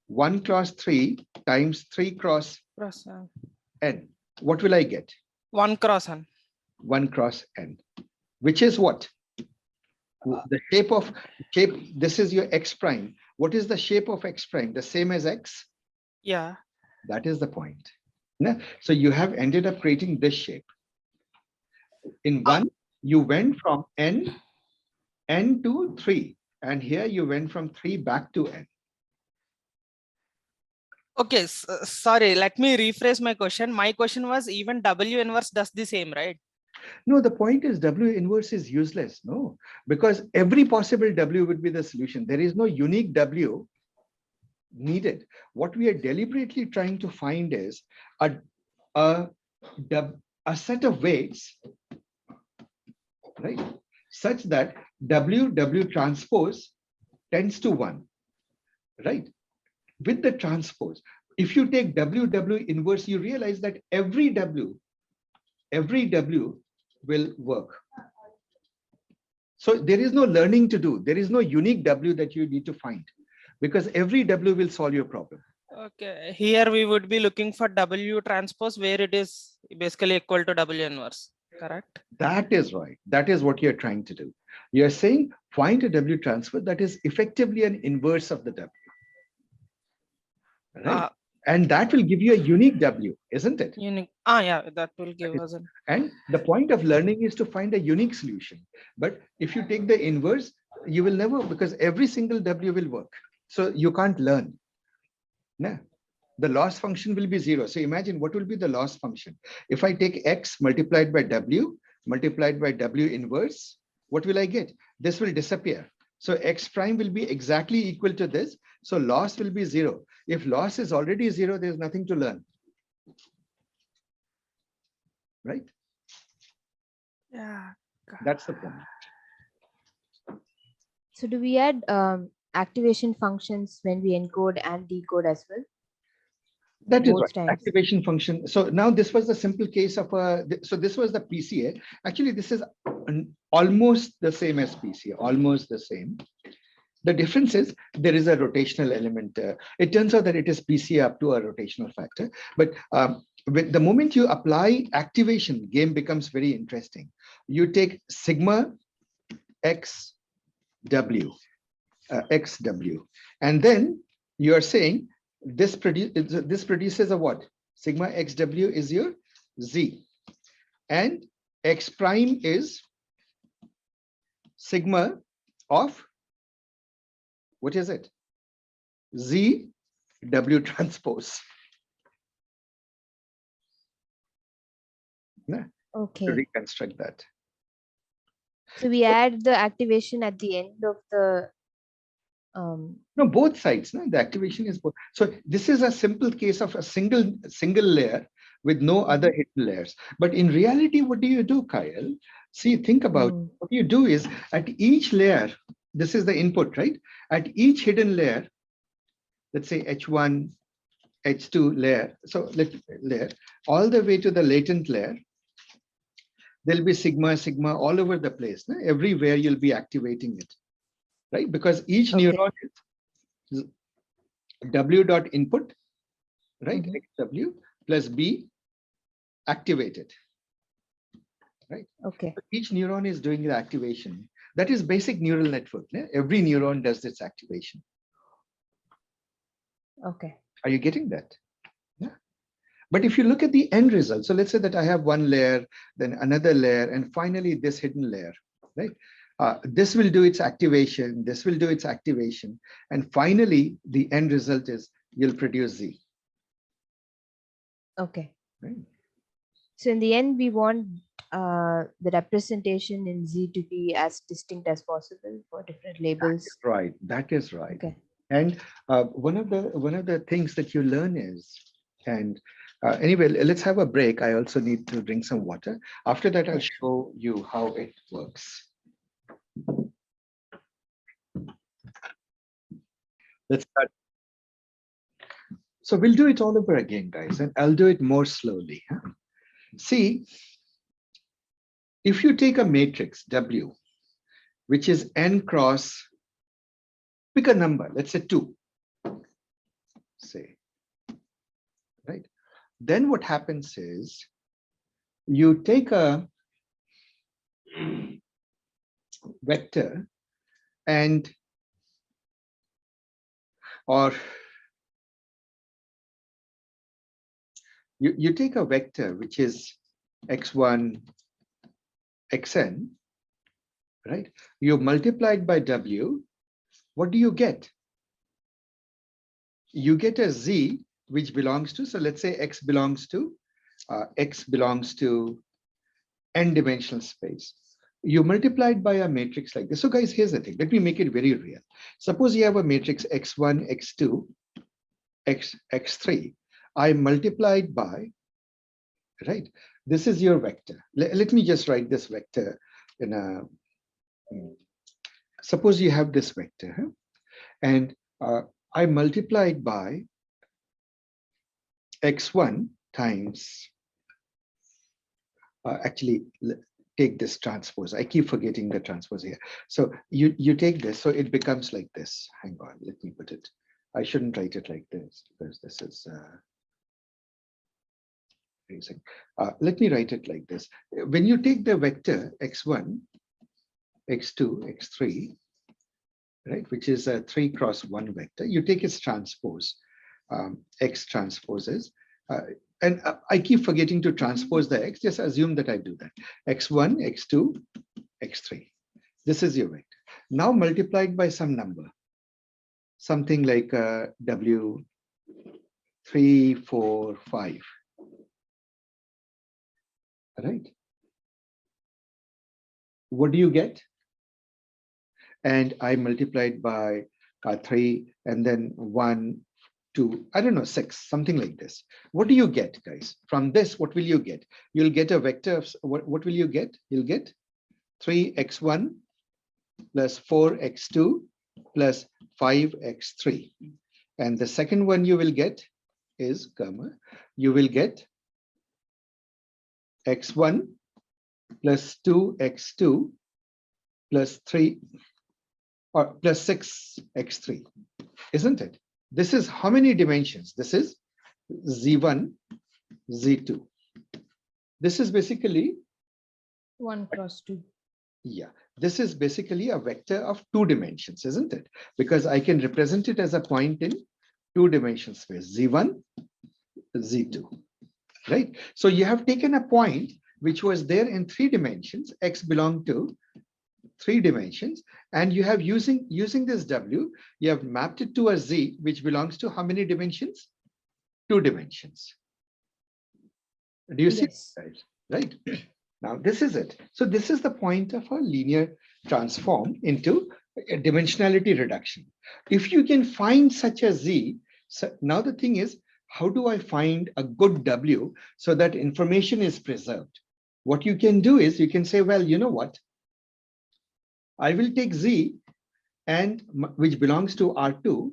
1 cross 3 times 3 cross n. What will I get? 1 cross n. 1 cross n, which is what? The shape, this is your x prime. What is the shape of x prime? The same as x? Yeah. That is the point. So you have ended up creating this shape. In one, you went from n to 3. And here you went from 3 back to n. Okay, sorry, let me rephrase my question. My question was even W inverse does the same, right? No, the point is W inverse is useless. No, because every possible W would be the solution. There is no unique W needed. What we are deliberately trying to find is a set of weights, right, such that W transpose tends to 1, right? With the transpose, if you take W inverse, you realize that every W will work. So there is no learning to do. There is no unique W that you need to find, because every W will solve your problem. Okay, here we would be looking for W transpose where it is basically equal to W inverse, correct? That is right. That is what you're trying to do. You're saying find a W transpose that is effectively an inverse of the W. Right? And that will give you a unique W, isn't it? Unique. Yeah, that will give us an. And the point of learning is to find a unique solution. But if you take the inverse, you will never, because every single W will work. So you can't learn. No. The loss function will be 0. So imagine what will be the loss function. If I take X multiplied by W inverse, what will I get? This will disappear. So X prime will be exactly equal to this. So loss will be 0. If loss is already 0, there's nothing to learn. Right? Yeah. That's the point. So do we add activation functions when we encode and decode as well? That is Both right. times. Activation function. So now this was the simple case of so this was the PCA. Actually, this is almost the same as PCA, almost the same. The difference is there is a rotational element. It turns out that it is PCA up to a rotational factor. But with the moment you apply activation, game becomes very interesting. You take sigma x w, xw, and then you are saying this produces a what? Sigma xw is your z. And x prime is sigma of, what is it? Z w transpose. Yeah, to Okay. reconstruct that. So we add the activation at the end of the No, both sides. No? The activation is both. So this is a simple case of a single layer with no other hidden layers. But in reality, what do you do, Kyle? See, think about what you do is at each layer, this is the input, right? At each hidden layer, let's say H1, H2 layer. So layer all the way to the latent layer. There'll be sigma all over the place. No? Everywhere you'll be activating it, right? Because each neuron is W dot input, right? XW plus B activated, right? Okay. Each neuron is doing the activation. That is basic neural network. Yeah? Every neuron does its activation. Okay. Are you getting that? Yeah. But if you look at the end result, so let's say that I have one layer, then another layer, and finally this hidden layer, right? This will do its activation, this will do its activation, and finally the end result is you'll produce Z. Okay. Right? So in the end, we want the representation in Z to be as distinct as possible for different labels. Right, that is right. Okay. And one of the things that you learn is, and anyway, let's have a break. I also need to drink some water. After that, I'll show you how it works. Let's start. So we'll do it all over again, guys, and I'll do it more slowly. Huh? See, if you take a matrix W, which is n cross, pick a number, let's say 2, say, right? Then what happens is you take a vector and, or you take a vector which is x1, xn, right? You multiply it by W, what do you get? You get a Z which belongs to, so let's say x belongs to n dimensional space. You multiply it by a matrix like this. So guys, here's the thing. Let me make it very real. Suppose you have a matrix x1, x2, x3. I multiplied by, right? This is your vector. Let me just write this vector in a, suppose you have this vector, huh? And I multiplied by x1 times, actually take this transpose. I keep forgetting the transpose here. So you take this, so it becomes like this. Hang on, let me put it. I shouldn't write it like this because this is let me write it like this. When you take the vector x1, x2, x3, right, which is a 3 cross 1 vector, you take its transpose, x transposes, and I keep forgetting to transpose the x, just assume that I do that. x1, x2, x3. This is your vector. Now multiplied by some number, something like W 3, 4, 5. Right? What do you get? And I multiplied by 3 and then 1, 2, I don't know, 6, something like this. What do you get, guys? From this, what will you get? You'll get a vector of, what will you get? You'll get 3x1 plus 4x2 plus 5x3. And the second one you will get is, you will get x1 plus 2x2 plus 3 or plus 6x3, isn't it? This is how many dimensions? This is Z1, Z2. This is basically 1 cross 2. Yeah, this is basically a vector of 2 dimensions, isn't it? Because I can represent it as a point in 2-dimensional space, Z1, Z2. right? So you have taken a point which was there in 3 dimensions, x belonged to 3 dimensions, and you have using this w, you have mapped it to a z which belongs to how many dimensions? 2 dimensions. Do you see, Yes. guys? Right? Now this is it. So this is the point of a linear transform into a dimensionality reduction. If you can find such a z, so now the thing is, how do I find a good w so that information is preserved? What you can do is you can say, well, you know what? I will take z and which belongs to R2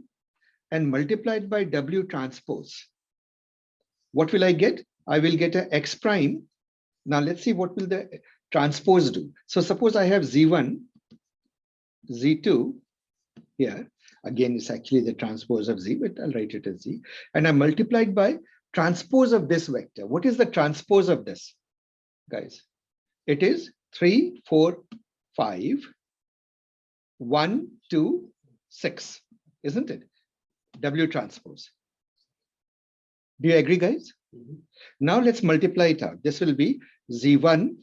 and multiply it by W transpose. What will I get? I will get a X prime. Now let's see what will the transpose do. So suppose I have Z1, Z2 here. Again, it's actually the transpose of Z, but I'll write it as Z. And I multiplied by transpose of this vector. What is the transpose of this, guys? It is 3, 4, 5, 1, 2, 6, isn't it? W transpose. Do you agree, guys? Mhm. Now let's multiply it out. This will be Z1,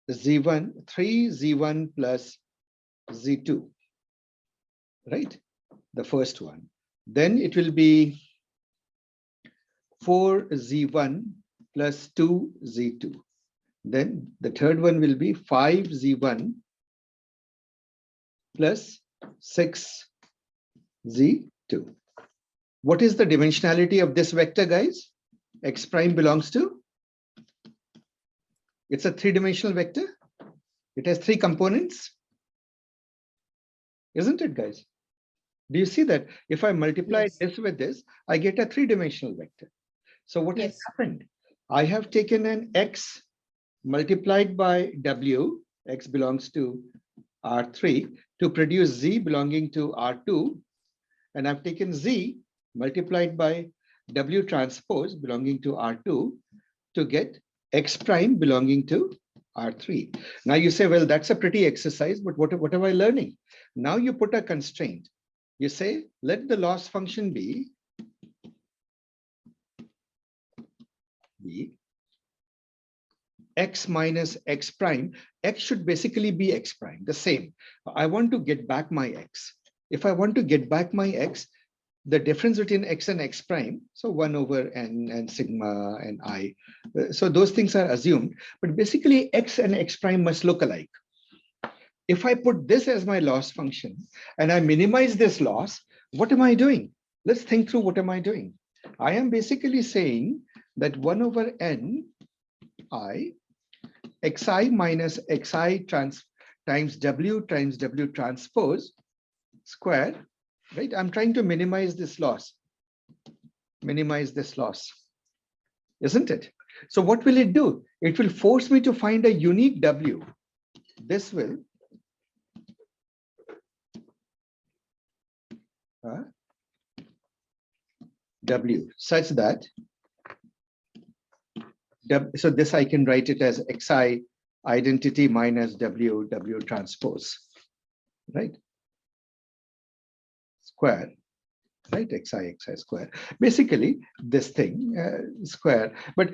3 Z1 plus Z2, right? The first one. Then it will be 4 Z1 plus 2 Z2. Then the third one will be 5 Z1 plus 6 Z2. What is the dimensionality of this vector, guys? X prime belongs to? It's a 3-dimensional vector. It has 3 components. Isn't it, guys? Do you see that? If I multiply Yes. this with this, I get a 3-dimensional vector. So what has Yes. happened? I have taken an X multiplied by W, X belongs to R3, to produce Z belonging to R2. And I've taken Z multiplied by W transpose belonging to R2 to get X prime belonging to R3. Now you say, well, that's a pretty exercise, but what am I learning? Now you put a constraint. You say, let the loss function be X minus X prime. X should basically be X prime, the same. I want to get back my X. If I want to get back my X, the difference between X and X prime, so 1 over N and sigma and I. So those things are assumed, but basically X and X prime must look alike. If I put this as my loss function and I minimize this loss, what am I doing? Let's think through what am I doing? I am basically saying that 1 over N I xi minus xi times W transpose square, right? I'm trying to minimize this loss, isn't it? So what will it do? It will force me to find a unique W. This will W such that so this I can write it as xi identity minus W transpose, right? Square, right? Xi square. Basically this thing square, but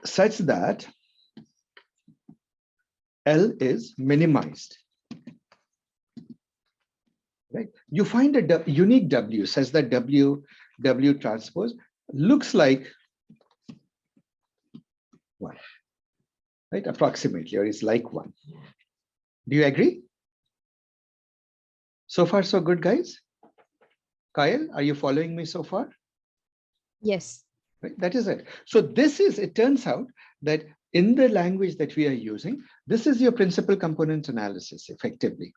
such that L is minimized. Right? You find a unique W such that W transpose looks like 1, right? Approximately, or is like 1. Do you agree? So far, so good, guys? Kyle, are you following me so far? Yes. Right? That is it. So this is, it turns out that in the language that we are using, this is your principal component analysis effectively.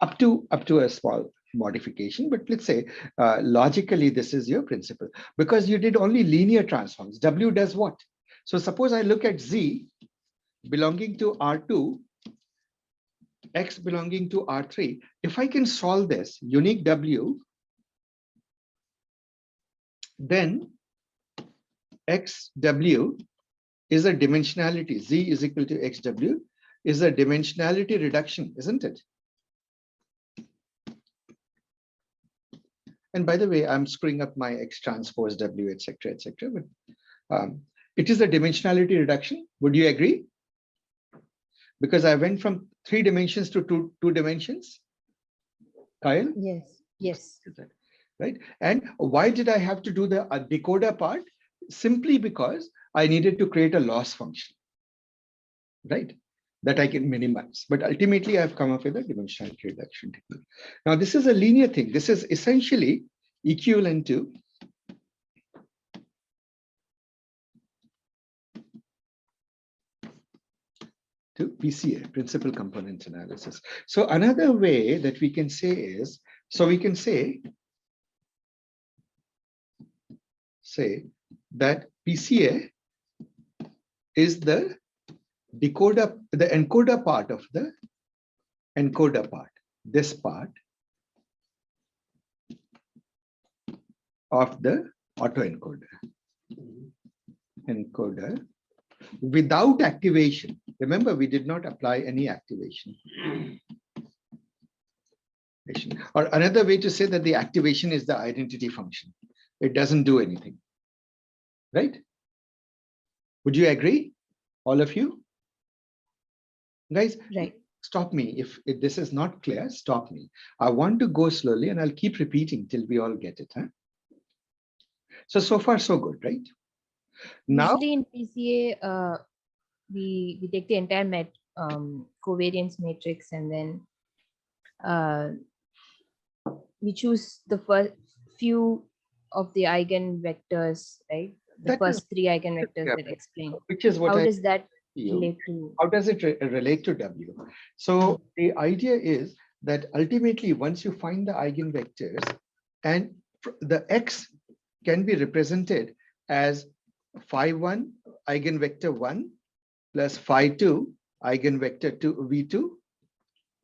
Up to a small modification, but let's say logically this is your principle because you did only linear transforms. W does what? So suppose I look at Z belonging to R2, X belonging to R3. If I can solve this unique W, then XW is a dimensionality. Z is equal to XW is a dimensionality reduction, isn't it? And by the way, I'm screwing up my X transpose W, etc., etc. But it is a dimensionality reduction. Would you agree? Because I went from 3 dimensions to two dimensions. Kyle? Yes. Yes. Right. And why did I have to do the decoder part? Simply because I needed to create a loss function, right? That I can minimize. But ultimately, I've come up with a dimensionality reduction technique. Now, this is a linear thing. This is essentially equivalent to PCA, principal component analysis. So another way that we can say is, so we can say that PCA is the decoder, the encoder part of the encoder part, this part of the autoencoder. Encoder without activation. Remember, we did not apply any activation. Or another way to say that the activation is the identity function. It doesn't do anything, right? Would you agree, all of you? Guys, Right. stop me. If this is not clear, stop me. I want to go slowly and I'll keep repeating till we all get it. Huh? So far, so good, right? Now, Usually in PCA, we take the entire covariance matrix and then we choose the first few of the eigenvectors, right? The That first 3 eigenvectors yeah, that explain. which is what How I does that you. relate to? How does it relate to W? So the idea is that ultimately, once you find the eigenvectors, and the X can be represented as phi1 eigenvector 1 plus phi2 eigenvector 2 V2,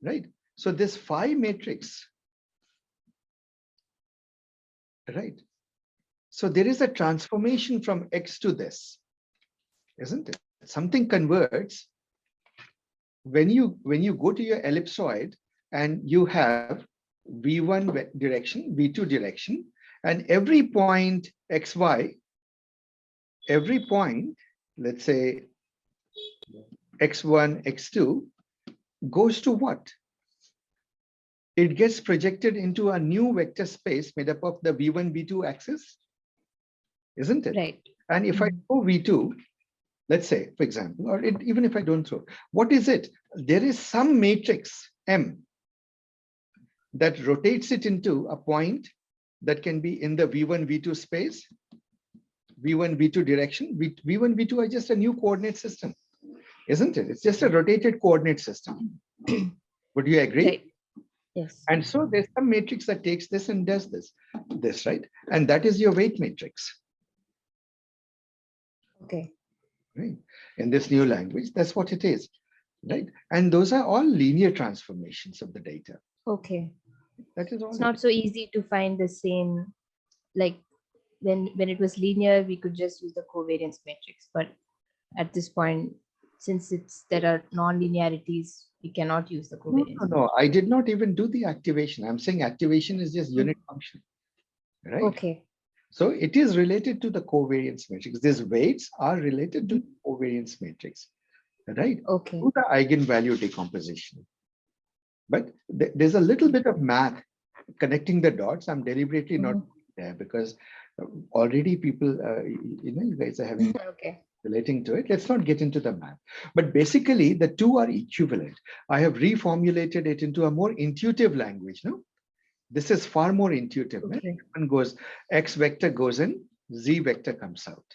right? So this phi matrix, right? So there is a transformation from X to this, isn't it? Something converts when you go to your ellipsoid and you have V1 direction, V2 direction, and every point XY, every point, let's say X1, X2, goes to what? It gets projected into a new vector space made up of the V1, V2 axis, isn't it? Right. And if I go V2, let's say, for example, or even if I don't throw, what is it? There is some matrix M that rotates it into a point that can be in the V1, V2 space, V1, V2 direction. V1, V2 are just a new coordinate system, isn't it? It's just a rotated coordinate system. Would you agree? Right. Yes. And so there's some matrix that takes this and does this, right? And that is your weight matrix. Okay. Right? In this new language, that's what it is, right? And those are all linear transformations of the data. Okay. That is all. It's not so easy to find the same, like when it was linear, we could just use the covariance matrix. But at this point, since there are non-linearities, we cannot use the covariance. No, I did not even do the activation. I'm saying activation is just unit function, right? Okay. So it is related to the covariance matrix. These weights are related to the covariance matrix, right? Okay. To the eigenvalue decomposition. But there's a little bit of math connecting the dots. I'm deliberately not there because already people, you guys are having Okay. relating to it. Let's not get into the math. But basically, the two are equivalent. I have reformulated it into a more intuitive language. No, this is far more intuitive. Okay. One goes, X vector goes in, Z vector comes out,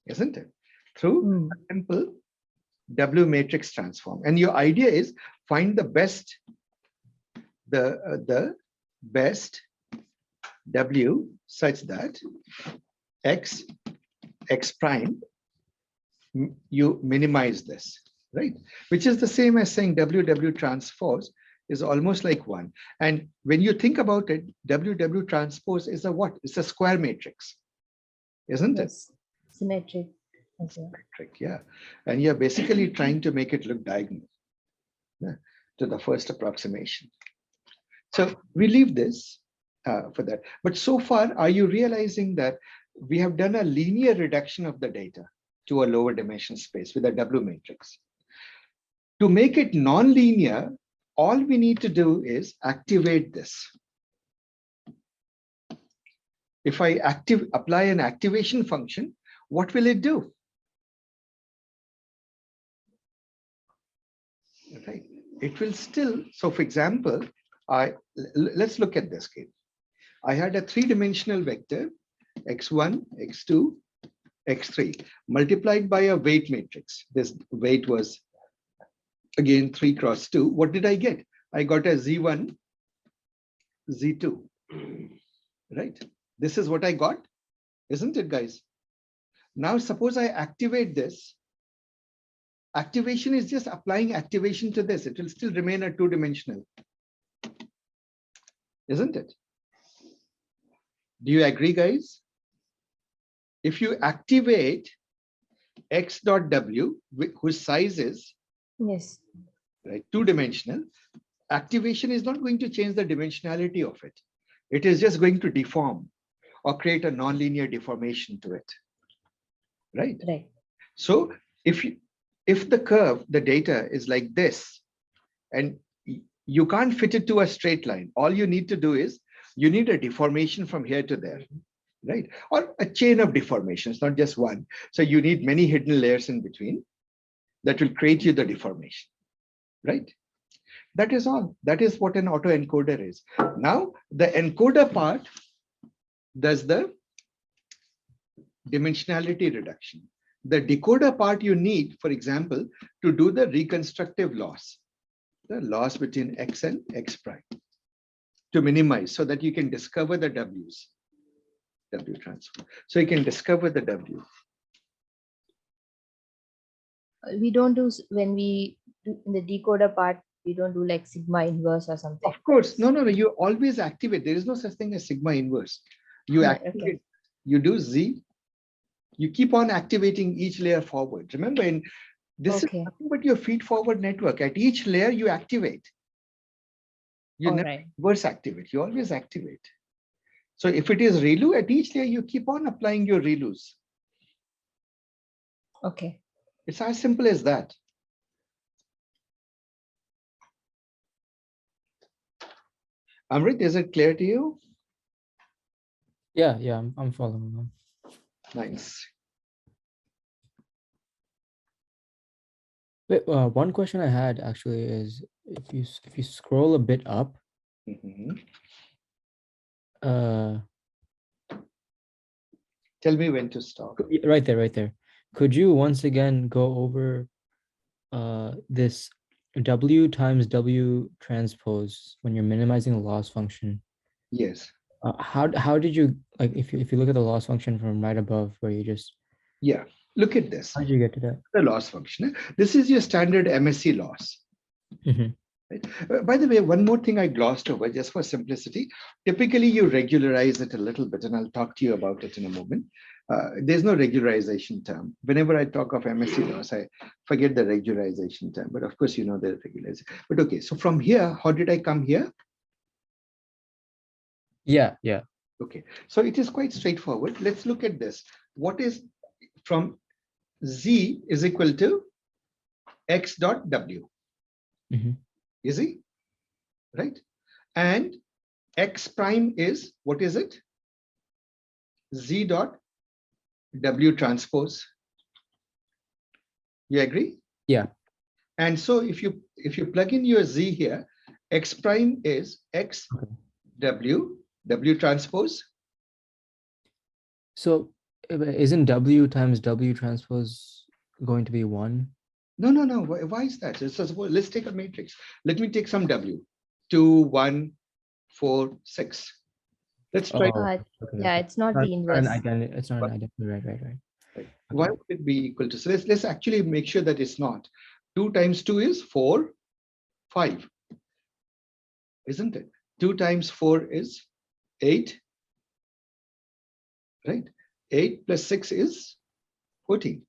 isn't it? Through a simple W matrix transform. And your idea is find the best, the best W such that X prime, you minimize this, right? Which is the same as saying WW transpose is almost like 1. And when you think about it, WW transpose is a what? It's a square matrix, isn't it? Symmetric. Okay. Symmetric, yeah. And you're basically trying to make it look diagonal, yeah, to the first approximation. So we leave this for that. But so far, are you realizing that we have done a linear reduction of the data to a lower dimension space with a W matrix? To make it non-linear, all we need to do is activate this. If I apply an activation function, what will it do? Right. It will still, so for example, let's look at this case. I had a three-dimensional vector, x1, x2, x3, multiplied by a weight matrix. This weight was, again, 3 cross 2. What did I get? I got a z1, z2, right? This is what I got, isn't it, guys? Now, suppose I activate this. Activation is just applying activation to this. It will still remain a two-dimensional, isn't it? Do you agree, guys? If you activate x dot w, whose size is Yes. right two-dimensional, activation is not going to change the dimensionality of it. It is just going to deform or create a nonlinear deformation to it, right? Right. So if the curve, the data is like this, and you can't fit it to a straight line, all you need to do is you need a deformation from here to there, right? Or a chain of deformations, not just one. So you need many hidden layers in between that will create you the deformation, right? That is all. That is what an autoencoder is. Now, the encoder part does the dimensionality reduction. The decoder part you need, for example, to do the reconstructive loss, the loss between x and x prime, to minimize so that you can discover the W's, W transform. So you can discover the W. We don't do, when we do in the decoder part, we don't do like sigma inverse or something. Of course, no. You always activate. There is no such thing as sigma inverse. You Yeah, activate, okay. you do Z, you keep on activating each layer forward. Remember, in this Okay. is nothing but your feed forward network. At each layer, you activate. You All never right. reverse activate, you always activate. So if it is ReLU, at each layer, you keep on applying your ReLUs. Okay. It's as simple as that. Amrit, is it clear to you? Yeah, I'm following them. Nice. Wait, one question I had actually is if you scroll a bit up, Mhm. uh, Tell me when to stop. right there. Could you once again go over this W times W transpose when you're minimizing the loss function? Yes. How did you, like, if you look at the loss function from right above where you just, Yeah. Look at this. how did you get to that? The loss function. This is your standard MSC loss. Mhm. Right? By the way, one more thing I glossed over just for simplicity. Typically, you regularize it a little bit, and I'll talk to you about it in a moment. There's no regularization term. Whenever I talk of MSC loss, I forget the regularization term, but of course, you know the regularization. But okay, so from here, how did I come here? Yeah. Okay, so it is quite straightforward. Let's look at this. What is from Z is equal to X dot W. Mhm. Easy, right? And X prime is, what is it? Z dot W transpose. You agree? Yeah. And so if you plug in your Z here, X prime is X W transpose. So isn't W times W transpose going to be 1? No. Why is that? So suppose, let's take a matrix. Let me take some W. 2, 1, 4, 6. Let's try. Okay, Yeah, okay. it's not It's the inverse. it's not an identity, right. Why Okay. would it be equal to? So let's actually make sure that it's not. 2 times 2 is 4, 5. Isn't it? 2 times 4 is 8. Right? 8 plus 6 is 14.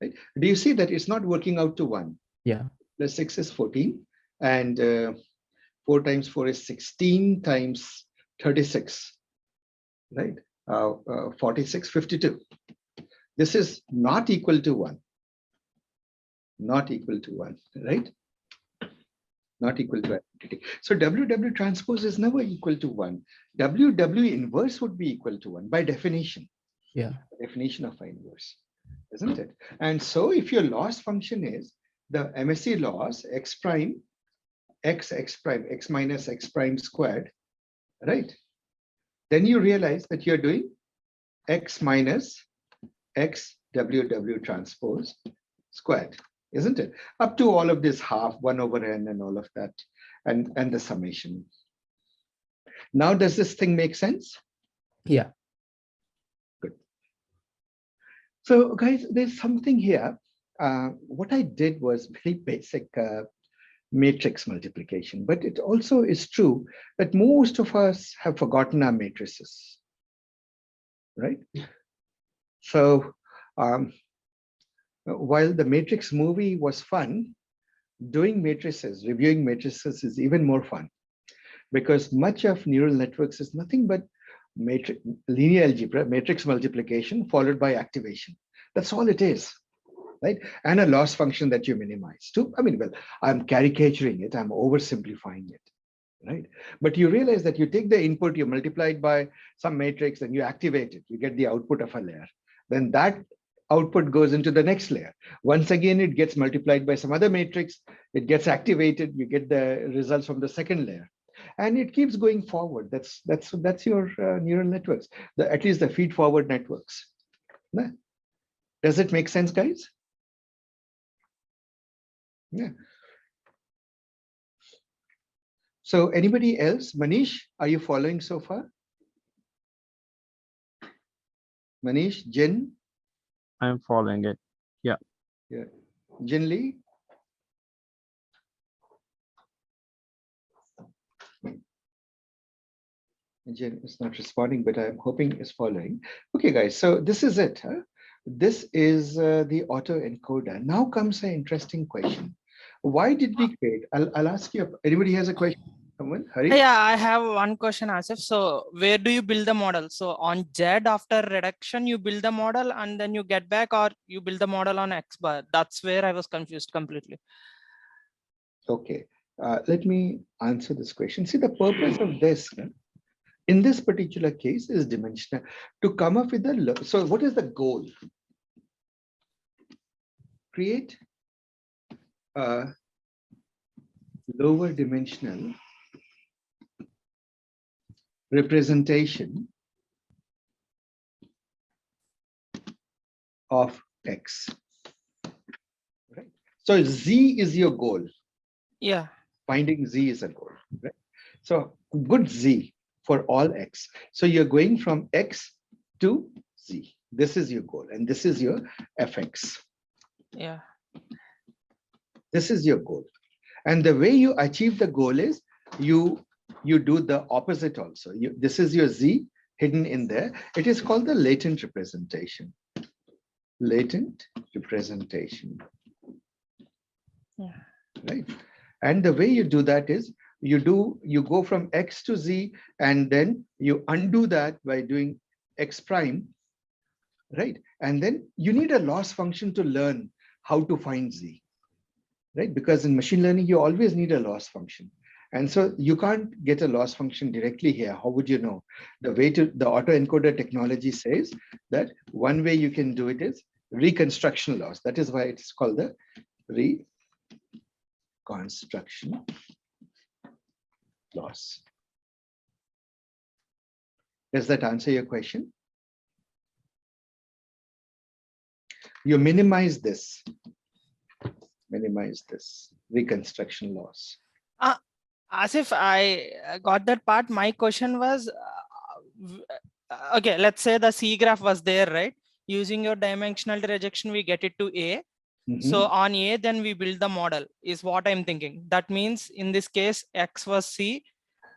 Right? Do you see that it's not working out to 1? Yeah. Plus 6 is 14. And 4 times 4 is 16 times 36, right? 46, 52. This is not equal to 1. Not equal to 1, right? Not equal to identity. So WW transpose is never equal to 1. WW inverse would be equal to 1 by definition. Yeah. Definition of inverse, isn't it? And so if your loss function is the MSE loss x prime, x prime, x minus x prime squared, right? Then you realize that you're doing x minus x WW transpose squared, isn't it? Up to all of this half, 1 over n and all of that, and the summation. Now, does this thing make sense? Yeah. Good. So guys, there's something here. What I did was very basic matrix multiplication, but it also is true that most of us have forgotten our matrices, right? So while the Matrix movie was fun, doing matrices, reviewing matrices is even more fun, because much of neural networks is nothing but linear algebra, matrix multiplication followed by activation. That's all it is, right? And a loss function that you minimize to. I mean, well, I'm caricaturing it, I'm oversimplifying it, right? But you realize that you take the input, you multiply it by some matrix, and you activate it, you get the output of a layer. Then that output goes into the next layer. Once again, it gets multiplied by some other matrix, it gets activated, you get the results from the second layer. And it keeps going forward. That's your neural networks, at least the feed forward networks. Does it make sense, guys? Yeah. So anybody else? Manish, are you following so far? Manish, Jin? I'm following it. Yeah. Yeah. Jin Lee? Jin is not responding, but I'm hoping is following. Okay, guys, so this is it. Huh? This is the autoencoder. Now comes an interesting question. Why did we create? I'll ask you. Anybody has a question? Someone? Hari? Yeah, I have one question, Asif. So where do you build the model? So on Z after reduction, you build the model and then you get back, or you build the model on X bar? That's where I was confused completely. Okay, let me answer this question. See, the purpose of this, in this particular case, is dimensional. To come up with the, so what is the goal? Create a lower dimensional representation of X, right? So Z is your goal. Yeah. Finding Z is a goal, right? So good Z for all X. So you're going from X to Z. This is your goal, and this is your FX. Yeah. This is your goal. And the way you achieve the goal is you do the opposite also. This is your Z hidden in there. It is called the latent representation. Latent representation. Yeah. Right. And the way you do that is you go from X to Z, and then you undo that by doing X prime, right? And then you need a loss function to learn how to find Z, right? Because in machine learning, you always need a loss function. And so you can't get a loss function directly here. How would you know? The autoencoder technology says that one way you can do it is reconstruction loss. That is why it's called the reconstruction loss. Does that answer your question? You minimize this reconstruction loss. Asif, I got that part. My question was, okay, let's say the C graph was there, right? Using your dimensional rejection, we get it to A. So on A, then we build the model, is what I'm thinking. That means in this case, X was C,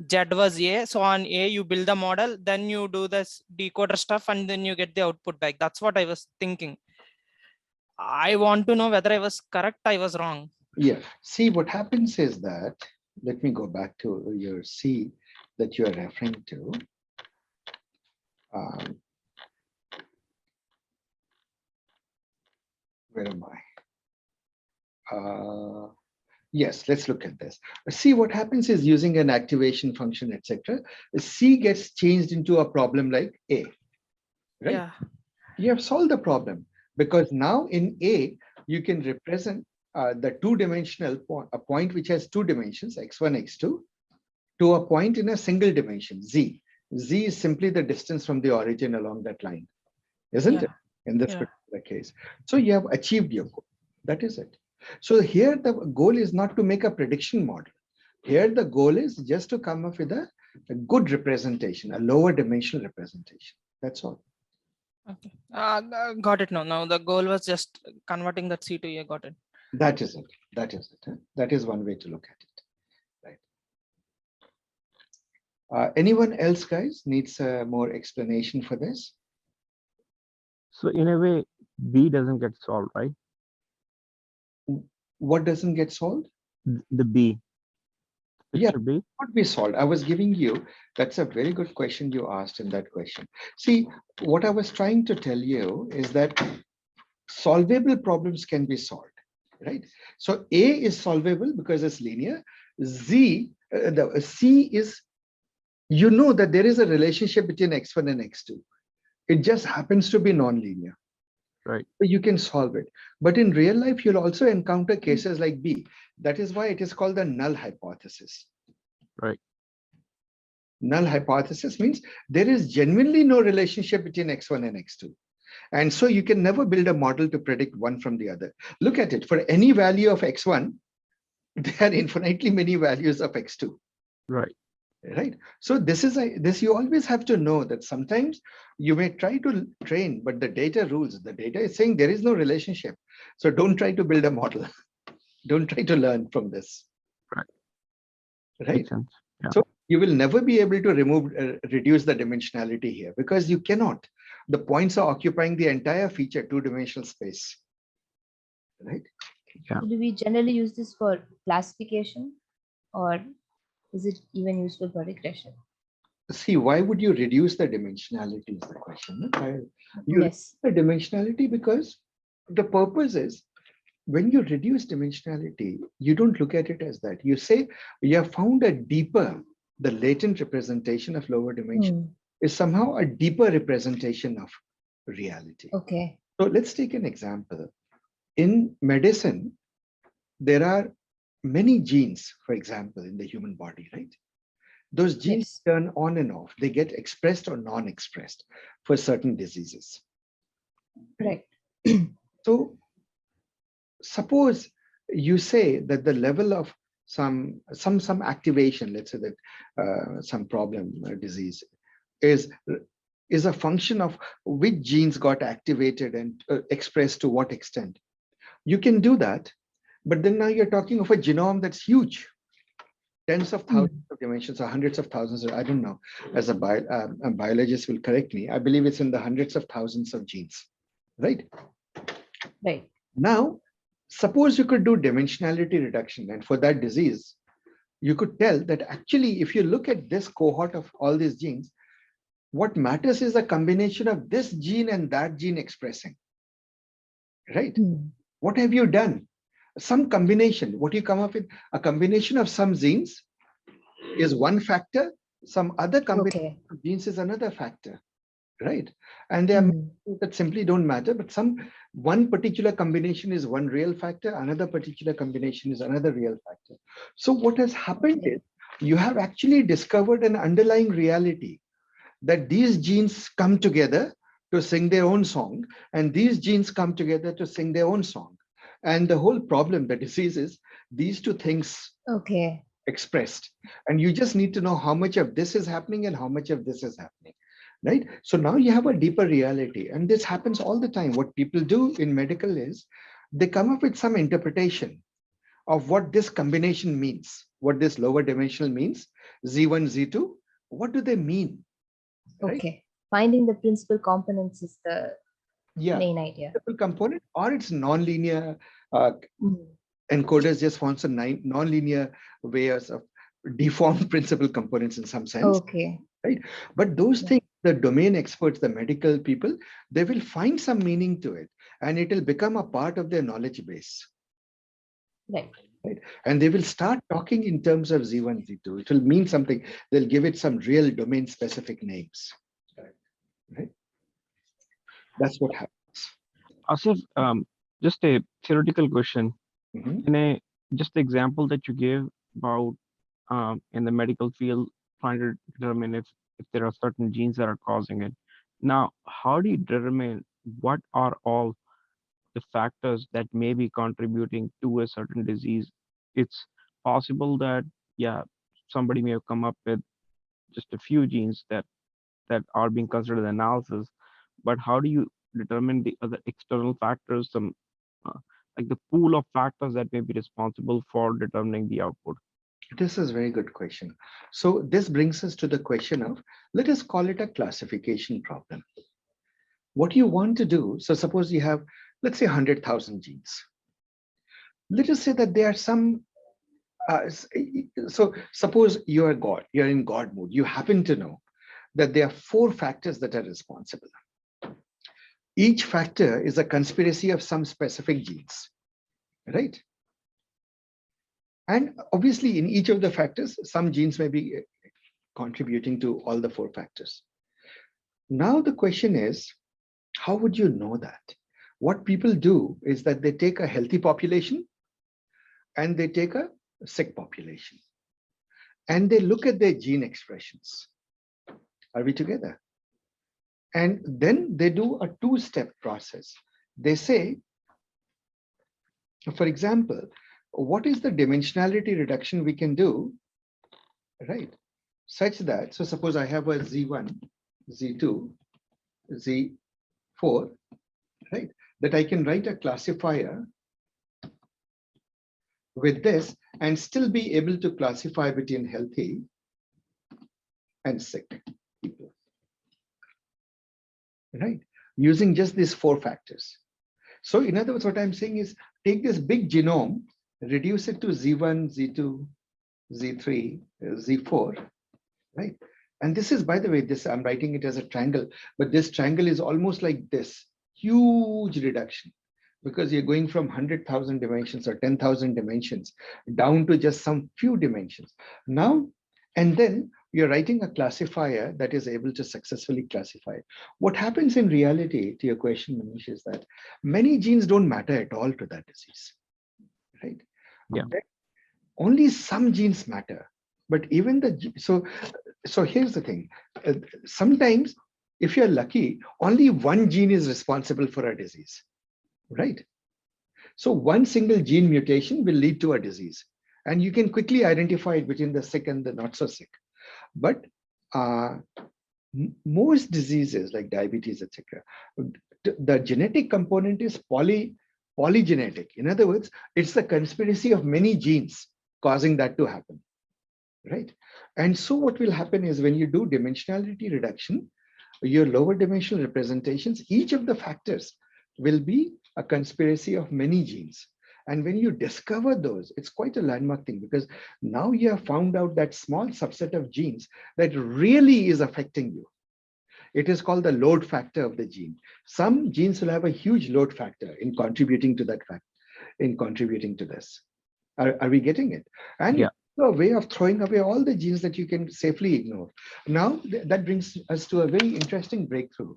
Z was A. So on A, you build the model, then you do this decoder stuff, and then you get the output back. That's what I was thinking. I want to know whether I was correct, I was wrong. Yeah, see, what happens is that, let me go back to your C, that you are referring to. Where am I? Yes, let's look at this. See, what happens is using an activation function, etc. C gets changed into a problem like A, right? Yeah. You have solved the problem because now in A, you can represent the two-dimensional a point which has two dimensions, x1, x2, to a point in a single dimension, z. Z is simply the distance from the origin along that line, isn't it? In this particular case. So you have achieved your goal. That is it. So here the goal is not to make a prediction model. Here the goal is just to come up with a good representation, a lower dimensional representation. That's all. Okay. Got it now. Now the goal was just converting that C to A. Got it. That is it. That is it. That is one way to look at it. Right. Anyone else, guys, needs more explanation for this? So in a way, B doesn't get solved, right? What doesn't get solved? The B. Yeah, Picture B. not be solved. I was giving you, that's a very good question you asked in that question. See, what I was trying to tell you is that solvable problems can be solved, right? So A is solvable because it's linear. The C is, you know that there is a relationship between x1 and x2. It just happens to be non-linear. Right. So you can solve it. But in real life, you'll also encounter cases like B. That is why it is called the null hypothesis. Right. Null hypothesis means there is genuinely no relationship between x1 and x2. And so you can never build a model to predict one from the other. Look at it. For any value of x1, there are infinitely many values of x2. Right. Right. So this you always have to know that sometimes you may try to train, but the data rules. The data is saying there is no relationship. So don't try to build a model. Don't try to learn from this. Right. Right. Makes sense. Yeah. So you will never be able to reduce the dimensionality here because you cannot. The points are occupying the entire feature two-dimensional space. Right. Yeah. Do we generally use this for classification, or is it even useful for regression? See, why would you reduce the dimensionality is the question. You Yes. reduce the dimensionality because the purpose is when you reduce dimensionality, you don't look at it as that. You say you have found a deeper, the latent representation of lower dimension is somehow a deeper representation of reality. Okay. So let's take an example. In medicine, there are many genes, for example, in the human body, right? Those genes turn on and off. They get expressed or non-expressed for certain diseases. Right. So suppose you say that the level of some activation, let's say that some problem or disease is a function of which genes got activated and expressed to what extent. You can do that, but then now you're talking of a genome that's huge. Tens of thousands of dimensions or hundreds of thousands, I don't know, as a biologist will correct me. I believe it's in the hundreds of thousands of genes, right? Right. Now, suppose you could do dimensionality reduction, and for that disease, you could tell that actually, if you look at this cohort of all these genes, what matters is a combination of this gene and that gene expressing, right? What have you done? Some combination, what you come up with, a combination of some genes is one factor, some other combination of genes is another factor, right? And there are things that simply don't matter, but one particular combination is one real factor, another particular combination is another real factor. So what has happened is you have actually discovered an underlying reality that these genes come together to sing their own song, and these genes come together to sing their own song. And the whole problem, the disease is these two things expressed. And you just need to know how much of this is happening and how much of this is happening, right? So now you have a deeper reality. And this happens all the time. What people do in medical is they come up with some interpretation of what this combination means, what this lower dimensional means, Z1, Z2, what do they mean? Right? Okay. Finding the principal components is the main idea. Component, or it's non-linear encoders just wants a non-linear ways of deformed principal components in some sense. Okay. But those Yeah. things, the domain experts, the medical people, they will find some meaning to it, and it will become a part of their knowledge base. Right. And they will start talking in terms of Z1, Z2. It will mean something. They'll give it some real domain specific names. Right? That's what happens. Asif, just a theoretical question. Mhm. In a just the example that you gave about in the medical field, trying to determine if there are certain genes that are causing it. Now, how do you determine what are all the factors that may be contributing to a certain disease? It's possible that, yeah, somebody may have come up with just a few genes that are being considered analysis, but how do you determine the other external factors, some like the pool of factors that may be responsible for determining the output? This is a very good question. So this brings us to the question of, let us call it a classification problem. What you want to do, so suppose you have, let's say 100,000 genes. Let us say that there are some, so suppose you are God, you're in God mode. You happen to know that there are 4 factors that are responsible. Each factor is a conspiracy of some specific genes, right? And obviously in each of the factors, some genes may be contributing to all the 4 factors. Now the question is, how would you know that? What people do is that they take a healthy population and they take a sick population and they look at their gene expressions. Are we together? And then they do a 2-step process. They say, for example, what is the dimensionality reduction we can do, right? Such that, so suppose I have a Z1, Z2, Z4, right? That I can write a classifier with this and still be able to classify between healthy and sick people, right? Using just these 4 factors. So in other words, what I'm saying is take this big genome, reduce it to Z1, Z2, Z3, Z4, right? And this is, by the way, this I'm writing it as a triangle, but this triangle is almost like this, huge reduction, because you're going from 100,000 dimensions or 10,000 dimensions down to just some few dimensions. Now, and then you're writing a classifier that is able to successfully classify. What happens in reality, to your question, Manish, is that many genes don't matter at all to that disease, right? Yeah. Only some genes matter, but even the, so here's the thing. Sometimes, if you're lucky, only one gene is responsible for a disease, right? So one single gene mutation will lead to a disease, and you can quickly identify it between the sick and the not so sick. But most diseases like diabetes, etc., the genetic component is polygenetic. In other words, it's the conspiracy of many genes causing that to happen, right? And so what will happen is when you do dimensionality reduction, your lower dimensional representations, each of the factors will be a conspiracy of many genes. And when you discover those, it's quite a landmark thing, because now you have found out that small subset of genes that really is affecting you. It is called the load factor of the gene. Some genes will have a huge load factor in contributing to that fact, in contributing to this. Are we getting it? And Yeah. a way of throwing away all the genes that you can safely ignore. Now, that brings us to a very interesting breakthrough.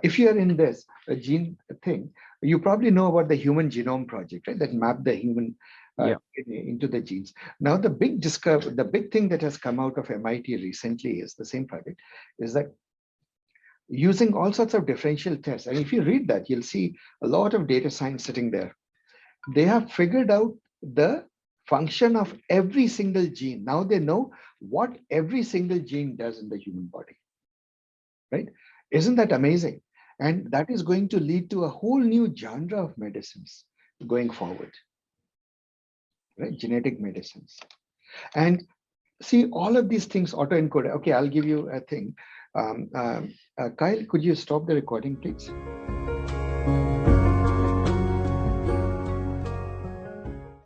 If you are in this gene thing, you probably know about the Human Genome Project, right? That mapped the human into the genes. Now, the big thing that has come out of MIT recently is the same project, is that using all sorts of differential tests. And if you read that, you'll see a lot of data science sitting there. They have figured out the function of every single gene. Now they know what every single gene does in the human body, right? Isn't that amazing? And that is going to lead to a whole new genre of medicines going forward, right? Genetic medicines. And see, all of these things autoencoded. Okay, I'll give you a thing. Kyle, could you stop the recording, please?